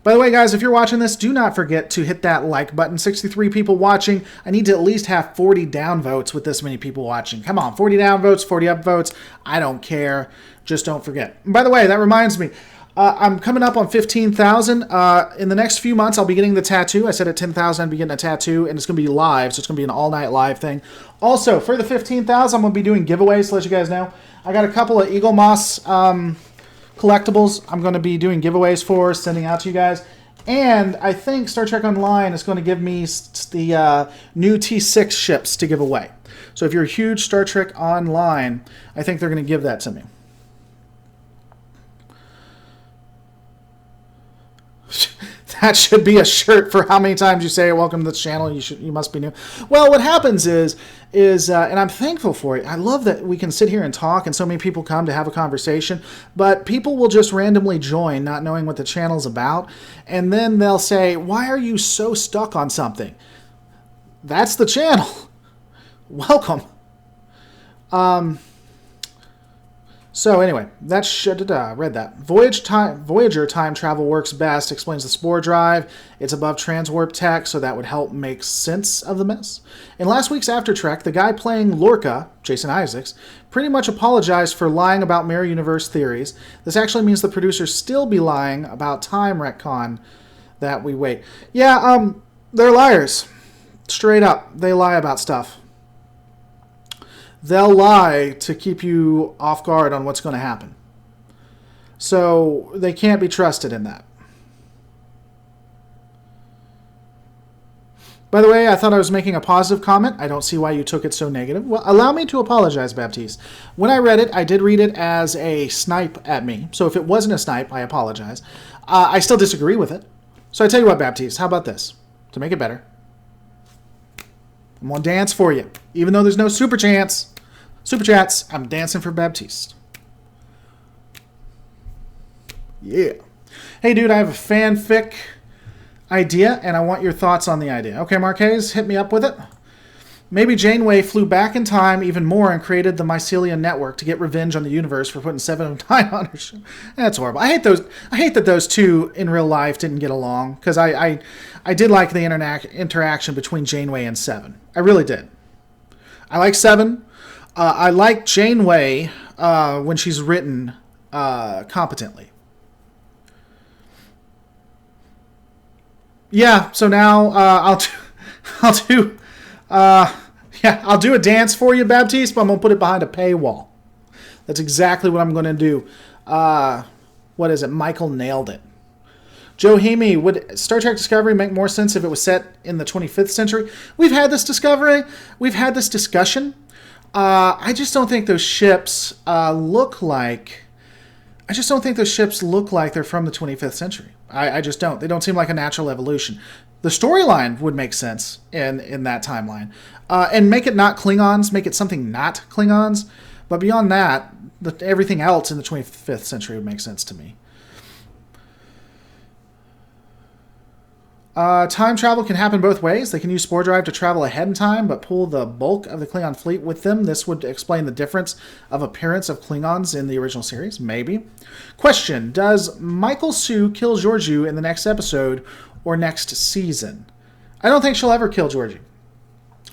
By the way, guys, if you're watching this, do not forget to hit that like button. 63 people watching. I need to at least have 40 downvotes with this many people watching. Come on, 40 downvotes, 40 upvotes. I don't care. Just don't forget. And by the way, that reminds me. I'm coming up on 15,000. In the next few months, I'll be getting the tattoo. I said at 10,000 I'd be getting a tattoo, and it's going to be live, so it's going to be an all-night live thing. Also, for the 15,000, I'm going to be doing giveaways to let you guys know. I got a couple of Eagle Moss collectibles I'm going to be doing giveaways for, sending out to you guys. And I think Star Trek Online is going to give me the new T6 ships to give away. So if you're a huge Star Trek Online, I think they're going to give that to me. That should be a shirt for how many times you say, welcome to the channel, you must be new. Well, what happens is and I'm thankful for it. I love that we can sit here and talk and so many people come to have a conversation, but people will just randomly join not knowing what the channel's about, and then they'll say, why are you so stuck on something? That's the channel. Welcome. So anyway, that's read that. Voyager time travel works best, explains the spore drive. It's above transwarp tech, so that would help make sense of the mess. In last week's After Trek, the guy playing Lorca, Jason Isaacs, pretty much apologized for lying about mirror universe theories. This actually means the producers still be lying about time retcon that we wait. Yeah, they're liars. Straight up, they lie about stuff. They'll lie to keep you off guard on what's going to happen. So they can't be trusted in that. By the way, I thought I was making a positive comment. I don't see why you took it so negative. Well, allow me to apologize, Baptiste. When I read it, I did read it as a snipe at me. So if it wasn't a snipe, I apologize. I still disagree with it. So I tell you what, Baptiste, how about this? To make it better, I'm going to dance for you. Even though there's no super chats, I'm dancing for Baptiste. Yeah. Hey, dude, I have a fanfic idea, and I want your thoughts on the idea. Okay, Marquez, hit me up with it. Maybe Janeway flew back in time even more and created the Mycelian network to get revenge on the universe for putting 7 of 9 on her show. That's horrible. I hate that those two in real life didn't get along, because I did like the interaction between Janeway and 7. I really did. I like 7. I like Janeway when she's written competently. Yeah, so now I'll do a dance for you, Baptiste, but I'm going to put it behind a paywall. That's exactly what I'm going to do. What is it? Michael nailed it. Joe Heamy, would Star Trek Discovery make more sense if it was set in the 25th century? We've had this discovery. We've had this discussion. I just don't think those ships look like... I just don't think those ships look like they're from the 25th century. I just don't. They don't seem like a natural evolution. The storyline would make sense in that timeline. And make it not Klingons, make it something not Klingons. But beyond that, everything else in the 25th century would make sense to me. Time travel can happen both ways. They can use Spore Drive to travel ahead in time, but pull the bulk of the Klingon fleet with them. This would explain the difference of appearance of Klingons in the original series. Maybe. Question. Does Michael Sue kill Georgiou in the next episode or next season? I don't think she'll ever kill Georgiou.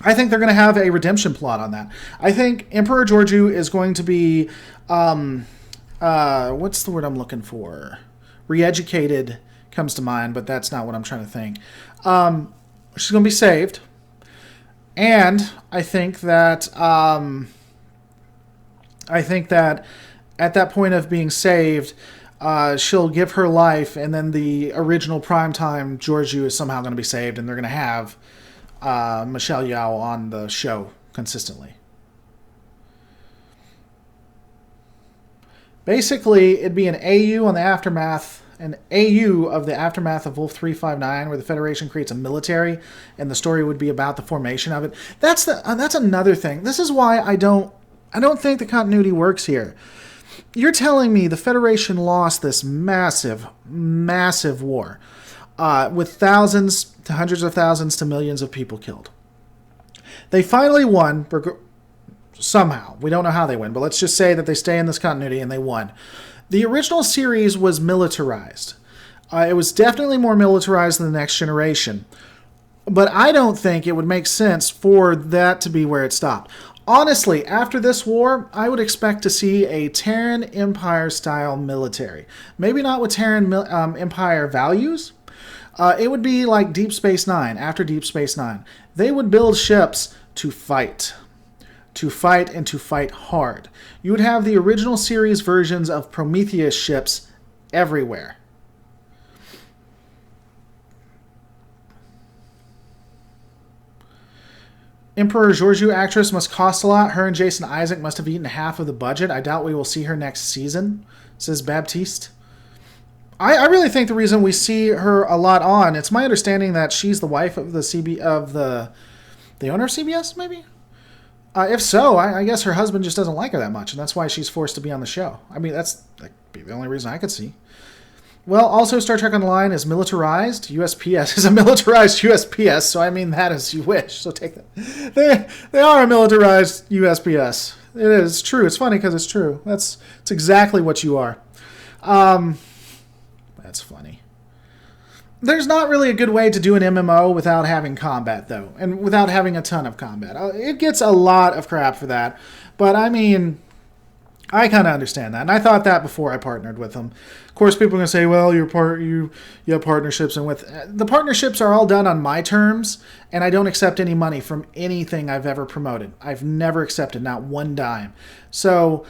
I think they're going to have a redemption plot on that. I think Emperor Georgiou is going to be... what's the word I'm looking for? Re-educated comes to mind, but that's not what I'm trying to think. She's going to be saved, and I think that at that point of being saved, she'll give her life, and then the original primetime Georgiou is somehow going to be saved, and they're going to have Michelle Yeoh on the show consistently. Basically, it'd be an AU on the aftermath. An AU of the aftermath of Wolf 359, where the Federation creates a military, and the story would be about the formation of it. That's another thing. This is why I don't think the continuity works here. You're telling me the Federation lost this massive, massive war with thousands to hundreds of thousands to millions of people killed. They finally won somehow. We don't know how they win, but let's just say that they stay in this continuity and they won. The original series was militarized. It was definitely more militarized than the Next Generation. But I don't think it would make sense for that to be where it stopped. Honestly, after this war, I would expect to see a Terran Empire-style military. Maybe not with Terran Empire values. It would be like Deep Space Nine, after Deep Space Nine. They would build ships to fight. To fight and to fight hard. You would have the original series versions of Prometheus ships everywhere. Emperor Georgiou actress must cost a lot. Her and Jason Isaac must have eaten half of the budget. I doubt we will see her next season, says Baptiste. I really think the reason we see her a lot on, it's my understanding that she's the wife of the owner of CBS, maybe? If so, I guess her husband just doesn't like her that much, and that's why she's forced to be on the show. I mean, that'd be the only reason I could see. Well, also Star Trek Online is militarized. USPS is a militarized USPS, so I mean that as you wish. So take that. They are a militarized USPS. It is true. It's funny because it's true. It's exactly what you are. That's funny. There's not really a good way to do an MMO without having combat, though, and without having a ton of combat. It gets a lot of crap for that, but I mean, I kind of understand that, and I thought that before I partnered with them. Of course, people are going to say, well, you have partnerships, and with the partnerships are all done on my terms, and I don't accept any money from anything I've ever promoted. I've never accepted, not one dime. So,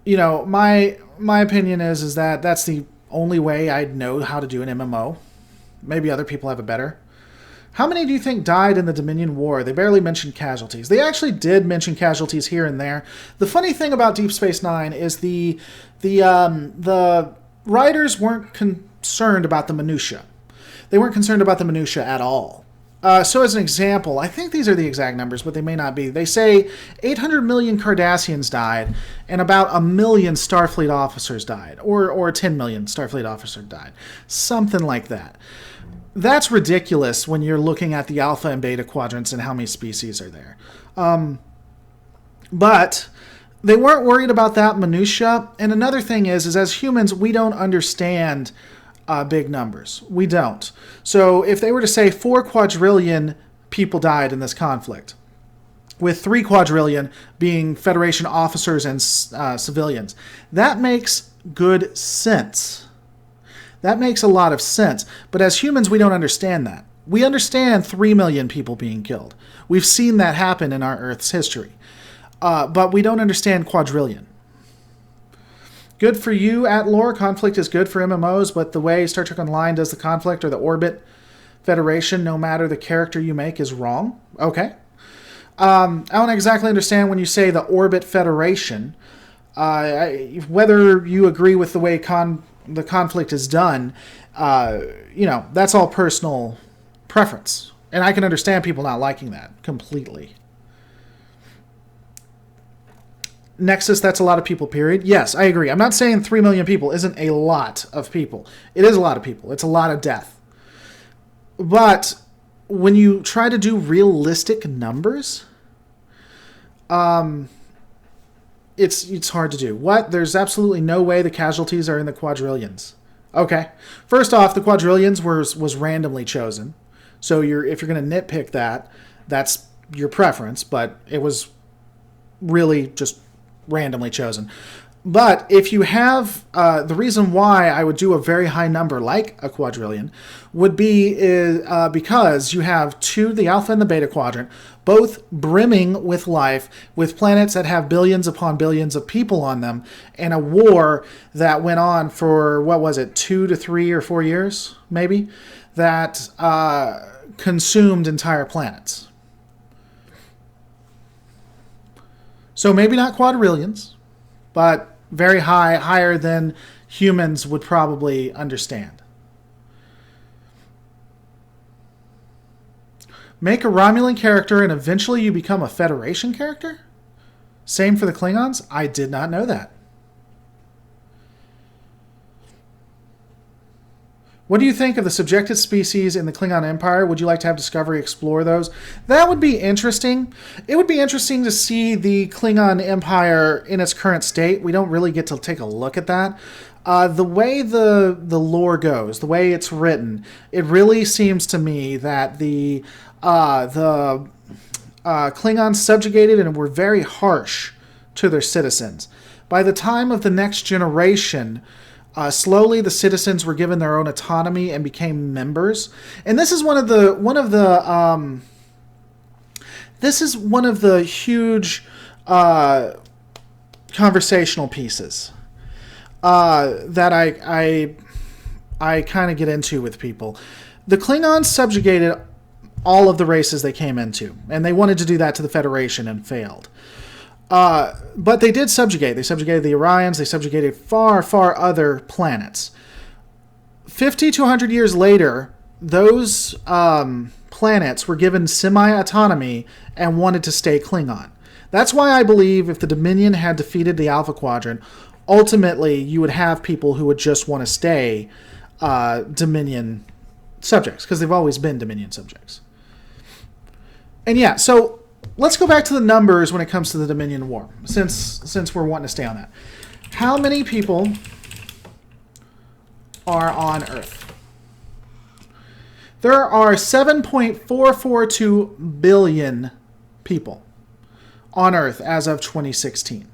you know, my opinion is that that's the only way I'd know how to do an MMO. Maybe other people have a better. How many do you think died in the Dominion War? They barely mentioned casualties. They actually did mention casualties here and there. The funny thing about Deep Space Nine is the writers weren't concerned about the minutia. They weren't concerned about the minutia at all. So as an example, I think these are the exact numbers, but they may not be. They say 800 million Cardassians died, and about 1 million Starfleet officers died, or 10 million Starfleet officers died. Something like that. That's ridiculous when you're looking at the alpha and beta quadrants and how many species are there. But they weren't worried about that minutia. And another thing is as humans, we don't understand big numbers. We don't. So if they were to say 4 quadrillion people died in this conflict, with 3 quadrillion being Federation officers and civilians, that makes good sense. That makes a lot of sense. But as humans, we don't understand that. We understand 3 million people being killed. We've seen that happen in our Earth's history. But we don't understand quadrillion. Good for you at lore. Conflict is good for MMOs, but the way Star Trek Online does the conflict or the orbit federation, no matter the character you make, is wrong. Okay. I don't exactly understand when you say the orbit federation. Whether you agree with the way the conflict is done, that's all personal preference. And I can understand people not liking that completely. Nexus, that's a lot of people, period. Yes, I agree. I'm not saying 3 million people isn't a lot of people. It is a lot of people. It's a lot of death. But when you try to do realistic numbers, it's hard to do. What? There's absolutely no way the casualties are in the quadrillions. Okay. First off, the quadrillions was randomly chosen. So if you're going to nitpick that, that's your preference, but it was really just randomly chosen. But if you have the reason why I would do a very high number like a quadrillion would be because you have the alpha and the beta quadrant, both brimming with life, with planets that have billions upon billions of people on them, and a war that went on for, 2 to 3 or 4 years, maybe, that consumed entire planets. So maybe not quadrillions, but very higher than humans would probably understand. Make a Romulan character and eventually you become a Federation character? Same for the Klingons? I did not know that. What do you think of the subjected species in the Klingon Empire? Would you like to have Discovery explore those? That would be interesting. It would be interesting to see the Klingon Empire in its current state. We don't really get to take a look at that. The way the lore goes, the way it's written, it really seems to me that the Klingons subjugated and were very harsh to their citizens. By the time of the next generation, slowly the citizens were given their own autonomy and became members. And this is one of the huge conversational pieces that I kind of get into with people. The Klingons subjugated all of the races they came into, and they wanted to do that to the Federation and failed. But they did subjugate. They subjugated the Orions. They subjugated far, far other planets. 50 to 100 years later, those planets were given semi-autonomy and wanted to stay Klingon. That's why I believe if the Dominion had defeated the Alpha Quadrant, ultimately you would have people who would just want to stay Dominion subjects, because they've always been Dominion subjects. And yeah, so let's go back to the numbers when it comes to the Dominion War, since we're wanting to stay on that. How many people are on Earth? There are 7.442 billion people on Earth as of 2016.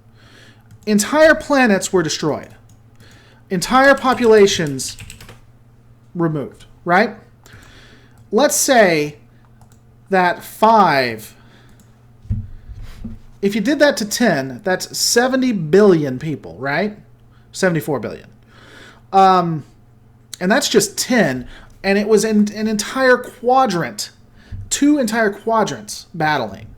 Entire planets were destroyed. Entire populations removed, right? Let's say that 5, if you did that to 10, that's 70 billion people, right? 74 billion. And that's just 10, and it was in an entire quadrant, 2 entire quadrants battling.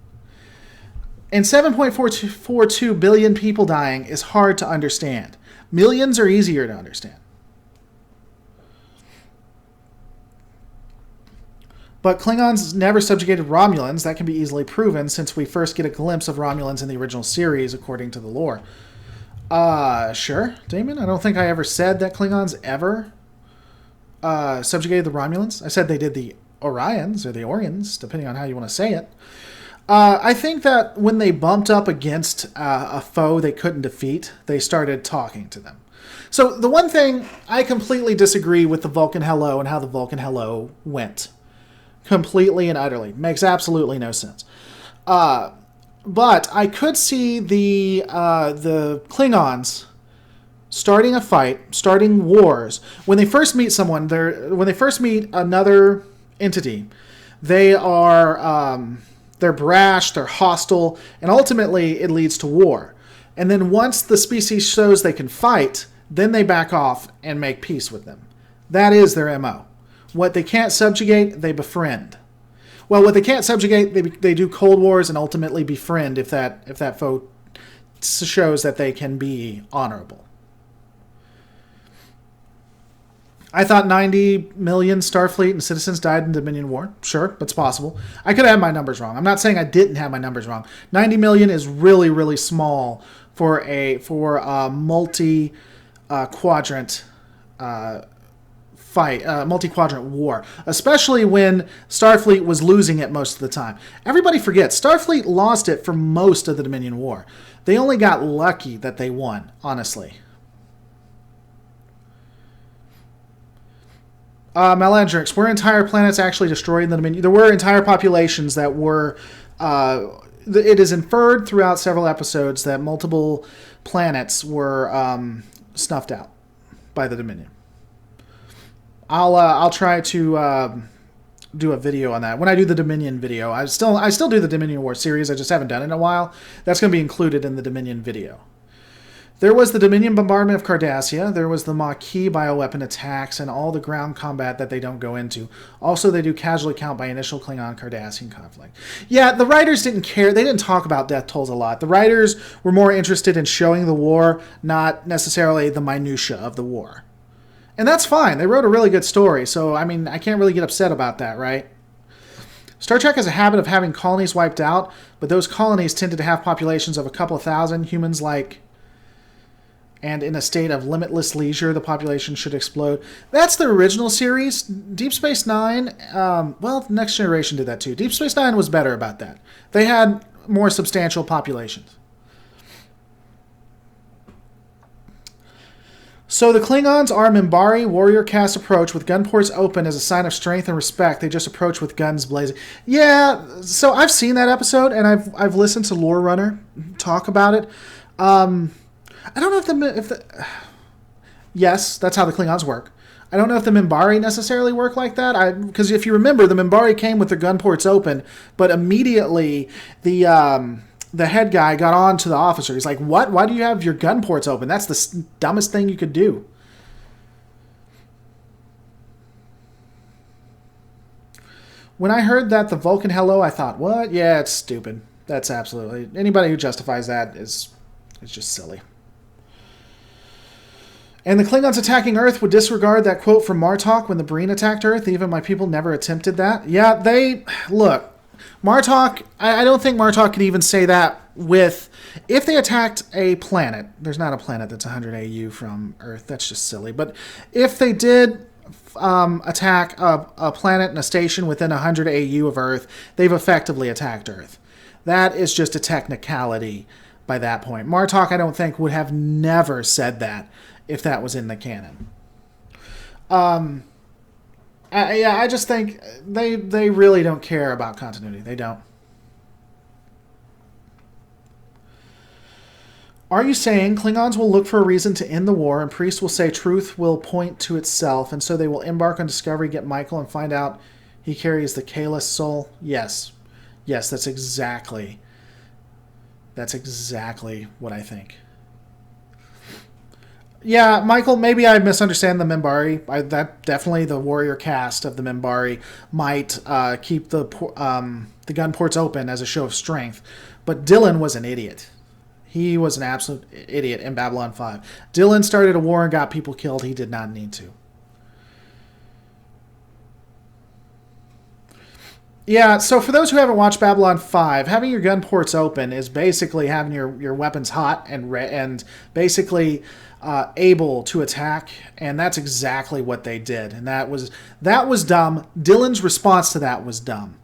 And 7.442 billion people dying is hard to understand. Millions are easier to understand. But Klingons never subjugated Romulans. That can be easily proven since we first get a glimpse of Romulans in the original series, according to the lore. Sure, Damon. I don't think I ever said that Klingons ever subjugated the Romulans. I said they did the Orions, or the Orions, depending on how you want to say it. I think that when they bumped up against a foe they couldn't defeat, they started talking to them. So the one thing, I completely disagree with the Vulcan Hello and how the Vulcan Hello went. Completely and utterly. Makes absolutely no sense. But I could see the Klingons starting a fight, starting wars. When they first meet someone, when they first meet another entity, they are they're brash, they're hostile, and ultimately it leads to war. And then once the species shows they can fight, then they back off and make peace with them. That is their MO. What they can't subjugate, they befriend. Well, what they can't subjugate, they do cold wars and ultimately befriend if that foe shows that they can be honorable. I thought 90 million Starfleet and citizens died in the Dominion War. Sure, that's possible. I could have had my numbers wrong. I'm not saying I didn't have my numbers wrong. 90 million is really, really small for a multi-quadrant fight, multi-quadrant war, especially when Starfleet was losing it most of the time. Everybody forgets, Starfleet lost it for most of the Dominion War. They only got lucky that they won, honestly. Malandrix, were entire planets actually destroyed in the Dominion? There were entire populations that were... it is inferred throughout several episodes that multiple planets were snuffed out by the Dominion. I'll try to do a video on that. When I do the Dominion video, I still do the Dominion War series. I just haven't done it in a while. That's going to be included in the Dominion video. There was the Dominion bombardment of Cardassia. There was the Maquis bioweapon attacks and all the ground combat that they don't go into. Also, they do casualty count by initial Klingon-Cardassian conflict. Yeah, the writers didn't care. They didn't talk about death tolls a lot. The writers were more interested in showing the war, not necessarily the minutia of the war. And that's fine. They wrote a really good story, so, I mean, I can't really get upset about that, right? Star Trek has a habit of having colonies wiped out, but those colonies tended to have populations of a couple of thousand humans, and in a state of limitless leisure, the population should explode. That's the original series. Deep Space Nine, well, Next Generation did that too. Deep Space Nine was better about that. They had more substantial populations. So the Klingons are Minbari warrior caste approach with gun ports open as a sign of strength and respect. They just approach with guns blazing. Yeah, so I've seen that episode and I've listened to Lore Runner talk about it. I don't know if the yes, that's how the Klingons work. I don't know if the Minbari necessarily work like that. Because if you remember, the Minbari came with their gun ports open, but immediately the head guy got on to the officer. He's like, "What? Why do you have your gun ports open? That's the dumbest thing you could do." When I heard that the Vulcan hello, I thought, "What? Yeah, it's stupid. That's absolutely anybody who justifies that is just silly." And the Klingons attacking Earth would disregard that quote from Martok when the Breen attacked Earth. Even my people never attempted that. Yeah, look, Martok, I don't think Martok could even say that with, if they attacked a planet, there's not a planet that's 100 AU from Earth, that's just silly. But if they did attack a planet and a station within 100 AU of Earth, they've effectively attacked Earth. That is just a technicality by that point. Martok, I don't think, would have never said that if that was in the canon. I just think they really don't care about continuity. They don't. Are you saying Klingons will look for a reason to end the war, and Priest will say truth will point to itself, and so they will embark on discovery, get Michael, and find out he carries the Kahless soul? Yes. Yes, that's exactly what I think. Yeah, Michael, maybe I misunderstand the Minbari. That definitely the warrior caste of the Minbari might keep the gun ports open as a show of strength, but Dylan was an idiot. He was an absolute idiot in Babylon 5. Dylan started a war and got people killed. He did not need to. Yeah, so for those who haven't watched Babylon 5, having your gun ports open is basically having your weapons hot and basically able to attack, and that's exactly what they did. And that was dumb. Dylan's response to that was dumb.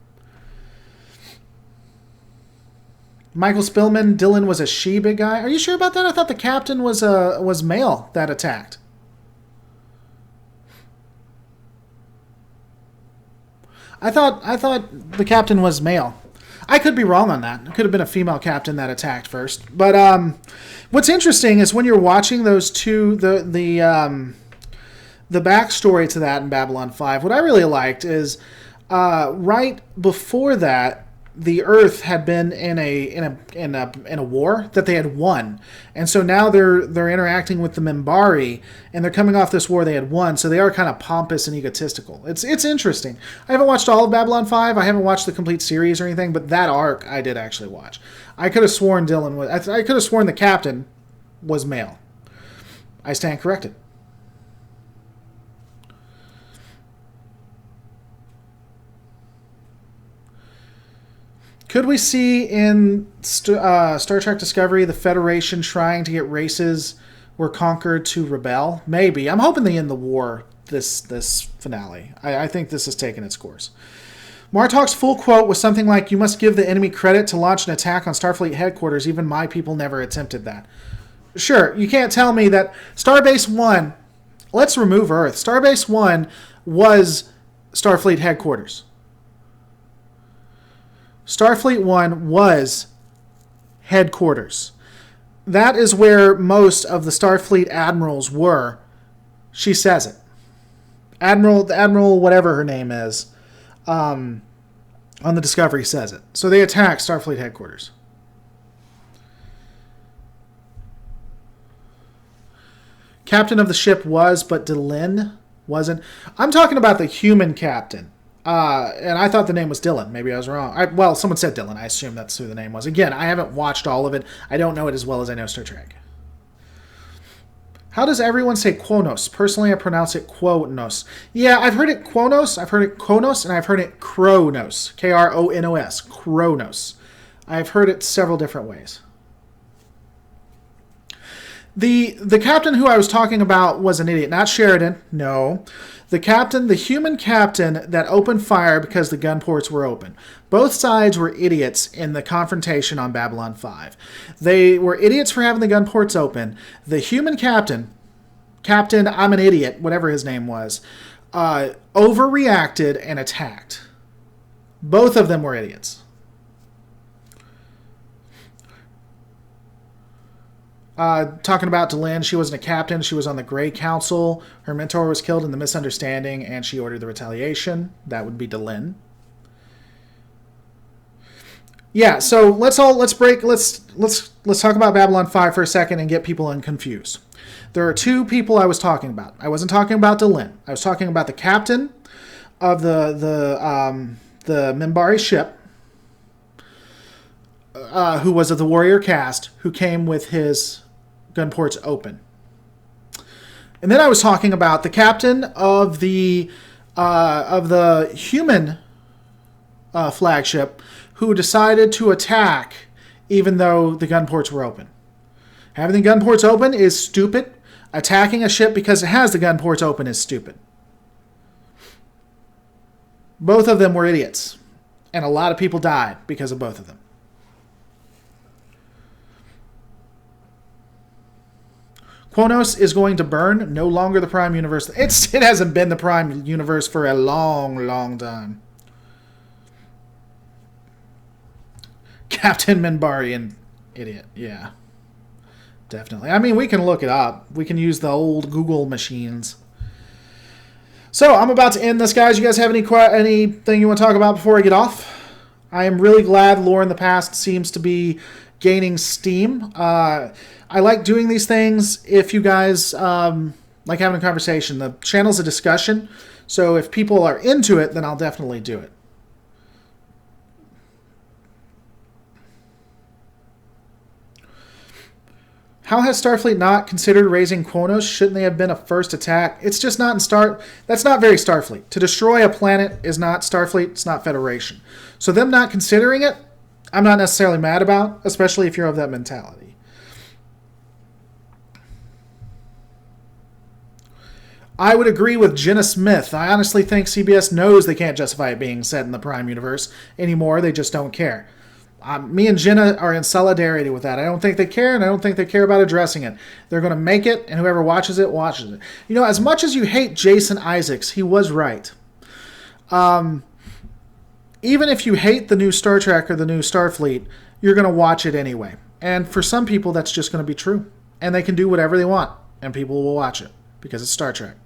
Michael Spillman, Dylan was a she-big guy. Are you sure about that? I thought the captain was male that attacked. I thought the captain was male. I could be wrong on that. It could have been a female captain that attacked first. But what's interesting is when you're watching those two, the backstory to that in Babylon 5. What I really liked is right before that, the Earth had been in a war that they had won, and so now they're interacting with the Minbari, and they're coming off this war they had won, so they are kind of pompous and egotistical. It's interesting. I haven't watched all of Babylon 5. I haven't watched the complete series or anything, but that arc I did actually watch. I could have sworn Dylan was. I could have sworn the captain was male. I stand corrected. Could we see in Star Trek Discovery the Federation trying to get races were conquered to rebel? Maybe. I'm hoping they end the war this finale. I think this has taken its course. Martok's full quote was something like, "You must give the enemy credit to launch an attack on Starfleet headquarters. Even my people never attempted that." Sure, you can't tell me that Starbase 1, let's remove Earth. Starbase 1 was Starfleet headquarters. Starfleet 1 was headquarters. That is where most of the Starfleet admirals were. She says it. Admiral, whatever her name is, on the Discovery says it. So they attacked Starfleet headquarters. Captain of the ship was, but Dylan wasn't. I'm talking about the human captain. And I thought the name was Dylan. Maybe I was wrong. Well, someone said Dylan. I assume that's who the name was. Again, I haven't watched all of it. I don't know it as well as I know Star Trek. How does everyone say Qo'nos? Personally, I pronounce it Qo'nos. Yeah, I've heard it Qo'nos, I've heard it Qo'nos, and I've heard it Kronos. Kronos. Kronos. I've heard it several different ways. The captain who I was talking about was an idiot. Not Sheridan. No. The captain, the human captain that opened fire because the gun ports were open. Both sides were idiots in the confrontation on Babylon 5. They were idiots for having the gun ports open. The human captain, I'm an idiot, whatever his name was, overreacted and attacked. Both of them were idiots. Talking about Delenn, she wasn't a captain. She was on the Grey Council. Her mentor was killed in the misunderstanding, and she ordered the retaliation. That would be Delenn. Yeah, so let's talk about Babylon 5 for a second and get people confused. There are two people I was talking about. I wasn't talking about Delenn. I was talking about the captain of the Minbari ship, who was of the warrior caste, who came with his gun ports open. And then I was talking about the captain of the human flagship who decided to attack even though the gun ports were open. Having the gun ports open is stupid. Attacking a ship because it has the gun ports open is stupid. Both of them were idiots. And a lot of people died because of both of them. Qo'nos is going to burn. No longer the Prime Universe. It hasn't been the Prime Universe for a long, long time. Captain Minbarian. Idiot. Yeah. Definitely. I mean, we can look it up. We can use the old Google machines. So, I'm about to end this, guys. You guys have anything you want to talk about before I get off? I am really glad Lore in the Past seems to be gaining steam. I like doing these things if you guys like having a conversation. The channel's a discussion, so if people are into it, then I'll definitely do it. How has Starfleet not considered raising Qo'nos? Shouldn't they have been a first attack? It's just not in That's not very Starfleet. To destroy a planet is not Starfleet. It's not Federation. So them not considering it, I'm not necessarily mad about, especially if you're of that mentality. I would agree with Jenna Smith. I honestly think CBS knows they can't justify it being set in the Prime Universe anymore. They just don't care. Me and Jenna are in solidarity with that. I don't think they care, and I don't think they care about addressing it. They're going to make it, and whoever watches it, watches it. You know, as much as you hate Jason Isaacs, he was right. Even if you hate the new Star Trek or the new Starfleet, you're going to watch it anyway. And for some people, that's just going to be true. And they can do whatever they want, and people will watch it, because it's Star Trek.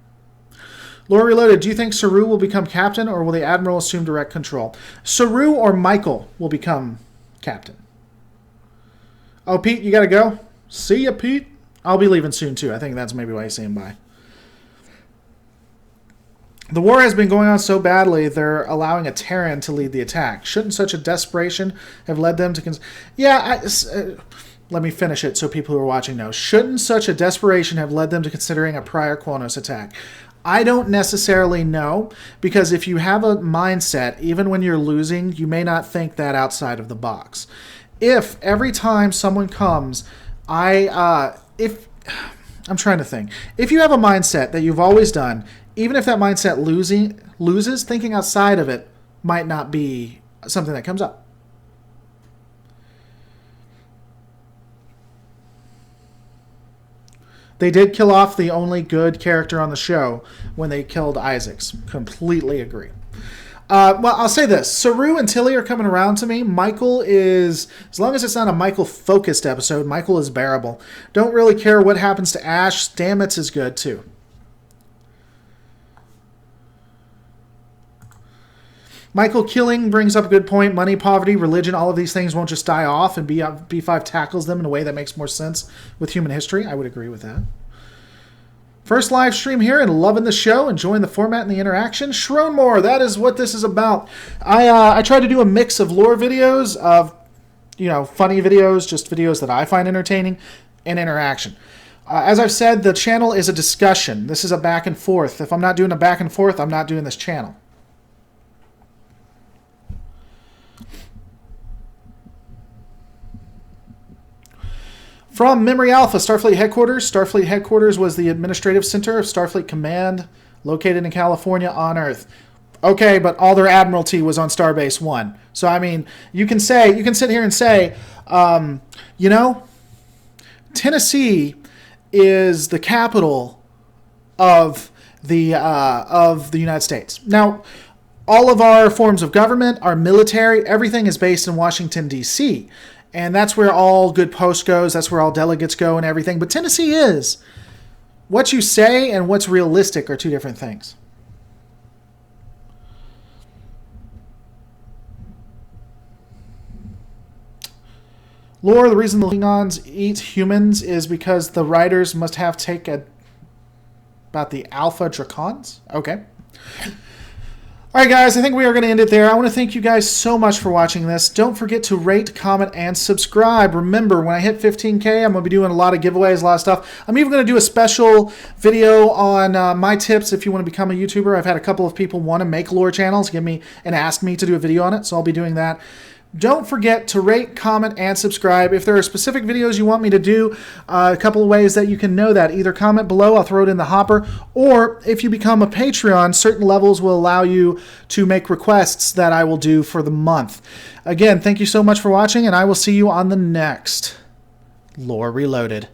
Lore Reloaded, do you think Saru will become captain, or will the Admiral assume direct control? Saru or Michael will become captain. Oh, Pete, you got to go? See ya, Pete. I'll be leaving soon, too. I think that's maybe why he's saying bye. The war has been going on so badly, they're allowing a Terran to lead the attack. Shouldn't such a desperation have led them to... let me finish it so people who are watching know. Shouldn't such a desperation have led them to considering a prior Qo'nos attack? I don't necessarily know, because if you have a mindset, even when you're losing, you may not think that outside of the box. If every time someone comes, I'm trying to think. If you have a mindset that you've always done, even if that mindset loses, thinking outside of it might not be something that comes up. They did kill off the only good character on the show when they killed Isaacs. Completely agree. Well, I'll say this. Saru and Tilly are coming around to me. Michael is, as long as it's not a Michael-focused episode, Michael is bearable. Don't really care what happens to Ash. Stamets is good, too. Michael killing brings up a good point. Money, poverty, religion, all of these things won't just die off, and B5 tackles them in a way that makes more sense with human history. I would agree with that. First live stream here and loving the show, enjoying the format and the interaction. Shronmore, that is what this is about. I try to do a mix of lore videos, of funny videos, just videos that I find entertaining, and interaction. As I've said, the channel is a discussion. This is a back and forth. If I'm not doing a back and forth, I'm not doing this channel. From Memory Alpha, Starfleet Headquarters. Starfleet Headquarters was the administrative center of Starfleet Command, located in California on Earth. Okay, but all their admiralty was on Starbase 1. So, I mean, you can sit here and say, Tennessee is the capital of the United States. Now, all of our forms of government, our military, everything is based in Washington, D.C., and that's where all good post goes. That's where all delegates go and everything. But Tennessee is. What you say and what's realistic are two different things. Lore, the reason the Klingons eat humans is because the writers must have about the Alpha Dracons. Okay. All right, guys, I think we are going to end it there. I want to thank you guys so much for watching this. Don't forget to rate, comment, and subscribe. Remember, when I hit 15K, I'm going to be doing a lot of giveaways, a lot of stuff. I'm even going to do a special video on my tips if you want to become a YouTuber. I've had a couple of people want to make lore channels, give me and ask me to do a video on it, so I'll be doing that Don't forget to rate, comment, and subscribe. If there are specific videos you want me to do, a couple of ways that you can know that. Either comment below, I'll throw it in the hopper, or if you become a Patreon, certain levels will allow you to make requests that I will do for the month. Again, thank you so much for watching, and I will see you on the next Lore Reloaded.